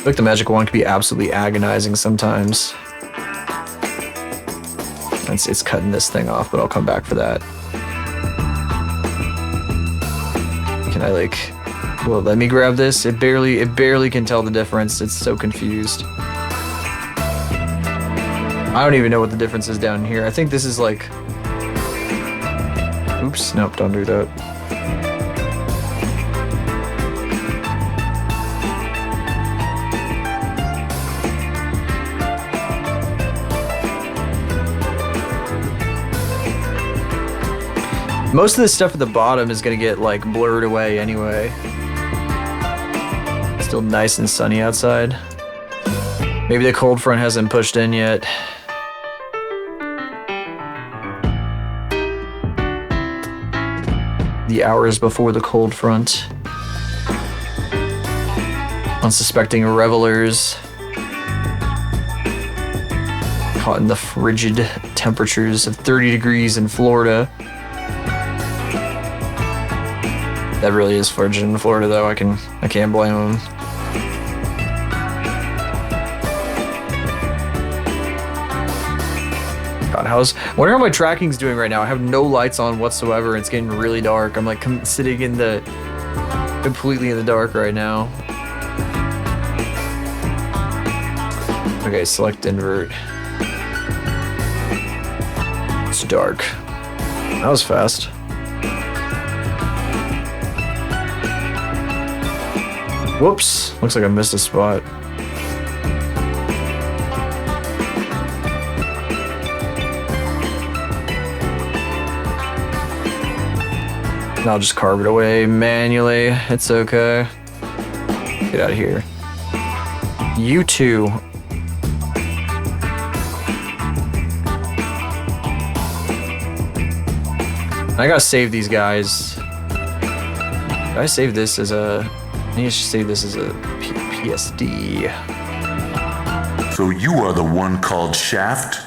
S1: Like the magic wand can be absolutely agonizing sometimes. It's cutting this thing off, but I'll come back for that. Can I like, well, let me grab this. It barely can tell the difference. It's so confused. I don't even know what the difference is down here. I think this is like, oops, nope, don't do that. Most of the stuff at the bottom is gonna get like blurred away anyway. Still nice and sunny outside. Maybe the cold front hasn't pushed in yet. The hours before the cold front. Unsuspecting revelers. Caught in the frigid temperatures of 30 degrees in Florida. That really is frigid in Florida, though. I can't blame them. God, wonder how my tracking's doing right now. I have no lights on whatsoever. It's getting really dark. I'm like sitting in completely in the dark right now. Okay, select invert. It's dark. That was fast. Whoops, looks like I missed a spot. And I'll just carve it away manually. It's okay. Get out of here. You too. I gotta save these guys. Did I save this as a... I need to save this as a PSD.
S3: So you are the one called Shaft?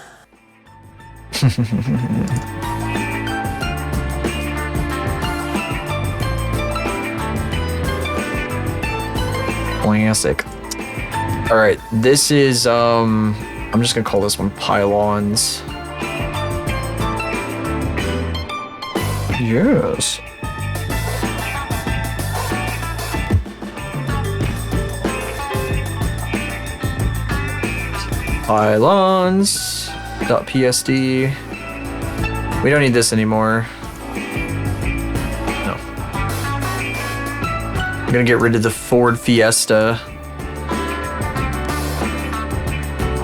S1: Classic. Alright, this is, I'm just gonna call this one Pylons. Yes. Pylons.psd. We don't need this anymore. No. I'm gonna get rid of the Ford Fiesta.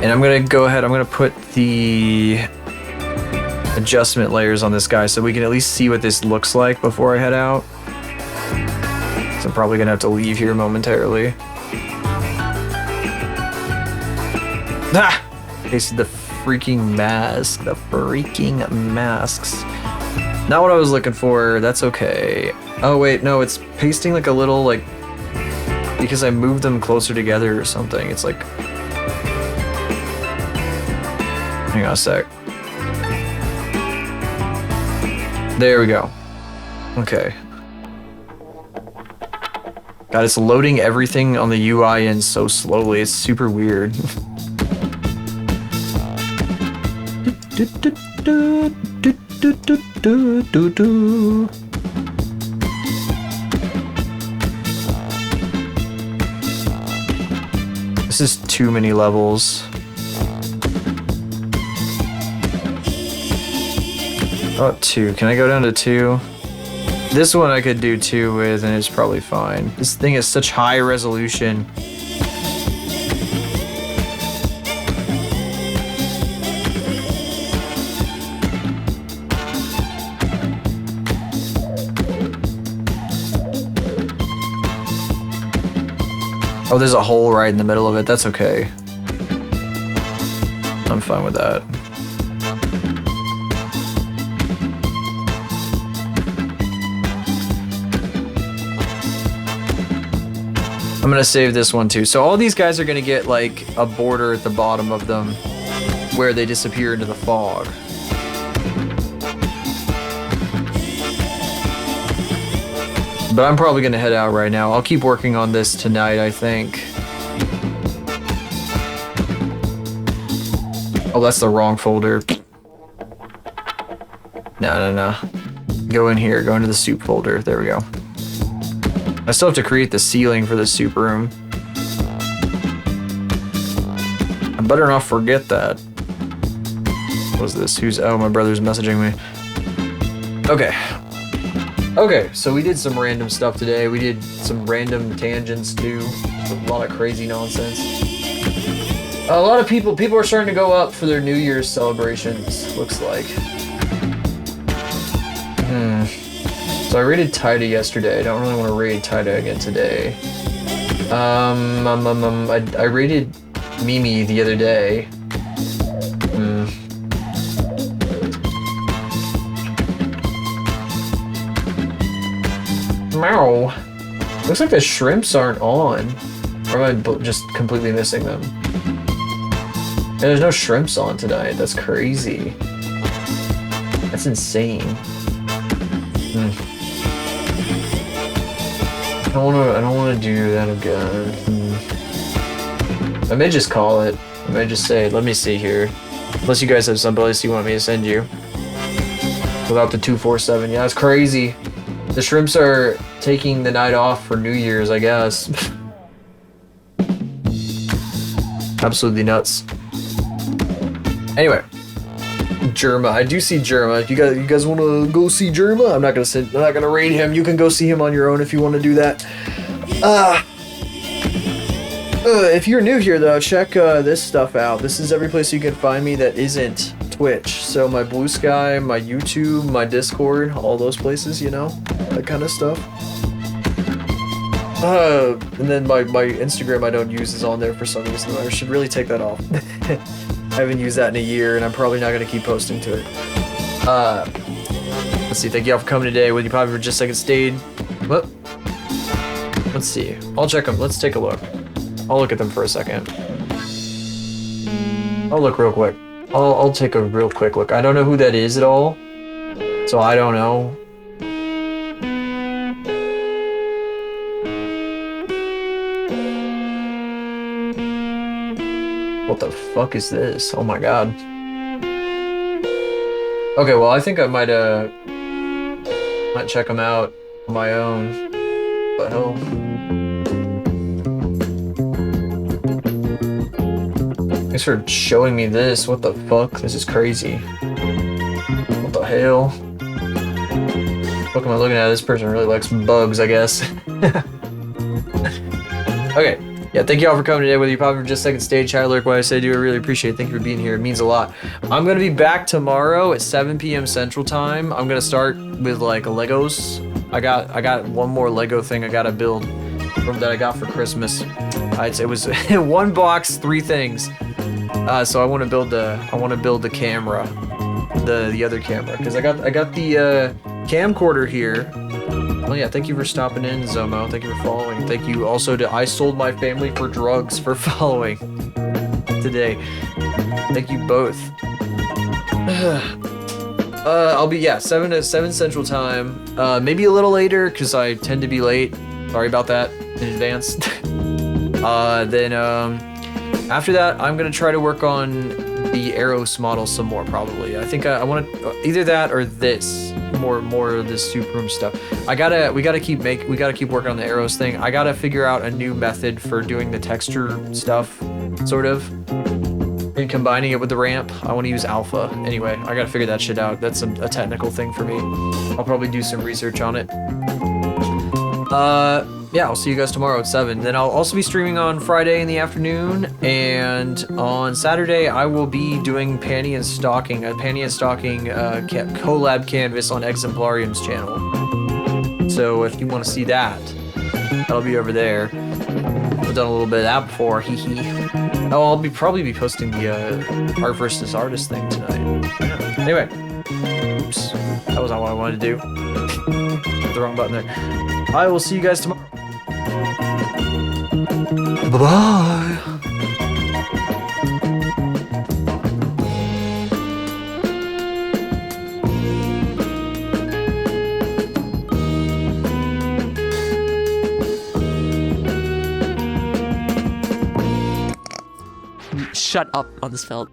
S1: And I'm gonna go ahead, I'm gonna put the adjustment layers on this guy so we can at least see what this looks like before I head out. So I'm probably gonna have to leave here momentarily. Ah! Pasted the freaking mask. The freaking masks. Not what I was looking for. That's okay. Oh wait, no, it's pasting like a little like because I moved them closer together or something. It's like hang on a sec. There we go. Okay. God, it's loading everything on the UI in so slowly. It's super weird. This is too many levels. Oh, 2. Can I go down to 2? This one I could do 2 with, and it's probably fine. This thing is such high resolution. Oh, there's a hole right in the middle of it. That's okay. I'm fine with that. I'm gonna save this one too. So all these guys are gonna get like a border at the bottom of them where they disappear into the fog. But I'm probably gonna head out right now. I'll keep working on this tonight, I think. Oh, that's the wrong folder. No. Go in here, go into the soup folder. There we go. I still have to create the ceiling for the soup room. I better not forget that. What was this? Oh, my brother's messaging me. Okay, so we did some random stuff today. We did some random tangents too. A lot of crazy nonsense. A lot of people are starting to go up for their New Year's celebrations, looks like. So I raided Taida yesterday. I don't really want to raid Taida again today. I raided Mimi the other day. Meow. Looks like the shrimps aren't on. Or am I just completely missing them? Yeah, there's no shrimps on tonight. That's crazy. That's insane. I don't wanna do that again. I may just call it. I may just say, let me see here. Unless you guys have someplace you want me to send you. Without the 247. Yeah, it's crazy. The shrimps are taking the night off for New Year's, I guess. Absolutely nuts. Anyway. Jerma. I do see Jerma. If you guys want to go see Jerma, I'm not gonna raid him. You can go see him on your own if you want to do that. If you're new here though, check this stuff out. This is every place you can find me that isn't Twitch. So my Blue Sky, my YouTube, my Discord, all those places, you know, that kind of stuff. And then my Instagram I don't use is on there for some reason. I should really take that off. I haven't used that in a year, and I'm probably not going to keep posting to it. Let's see. Thank you all for coming today. With you probably for just a second stayed. What? Let's see. I'll check them. Let's take a look. I'll look at them for a second. I'll look real quick. I'll take a real quick look. I don't know who that is at all, so I don't know. What the fuck is this? Oh my god. Okay, well I think I might check them out on my own. What the hell? Thanks for showing me this. What the fuck? This is crazy. What the hell? What am I looking at? This person really likes bugs, I guess. Okay. Yeah, thank you all for coming today. Whether you're popping for just second stage, chat, lurk, what I say, I do, I really appreciate it. Thank you for being here. It means a lot. I'm going to be back tomorrow at 7 p.m. Central Time. I'm going to start with like Legos. I got one more Lego thing I got to build from that I got for Christmas. It was one box, 3 things. So I want to build the camera, the other camera, because I got the camcorder here. Oh yeah, thank you for stopping in, Zomo. Thank you for following. Thank you also to I Sold My Family for Drugs for following today. Thank you both. I'll be 7 Central Time. Maybe a little later because I tend to be late. Sorry about that in advance. Then after that, I'm gonna try to work on the Eros model some more probably. I think I want to either that or this. More of this soup room stuff. We gotta keep working on the Eros thing. I gotta figure out a new method for doing the texture stuff, sort of, and combining it with the ramp. I want to use alpha. Anyway, I gotta figure that shit out. That's a technical thing for me. I'll probably do some research on it. Yeah, I'll see you guys tomorrow at 7. Then I'll also be streaming on Friday in the afternoon, and on Saturday I will be doing Panty and Stocking, a Panty and Stocking collab canvas on Exemplarium's channel. So if you want to see that, that'll be over there. I've done a little bit of that before, hee hee. Oh, I'll probably be posting the Art versus Artist thing tonight. Yeah. Anyway, oops, that was not what I wanted to do. The wrong button there. I will see you guys tomorrow. Bye-bye.
S4: Shut up, Unsfeld.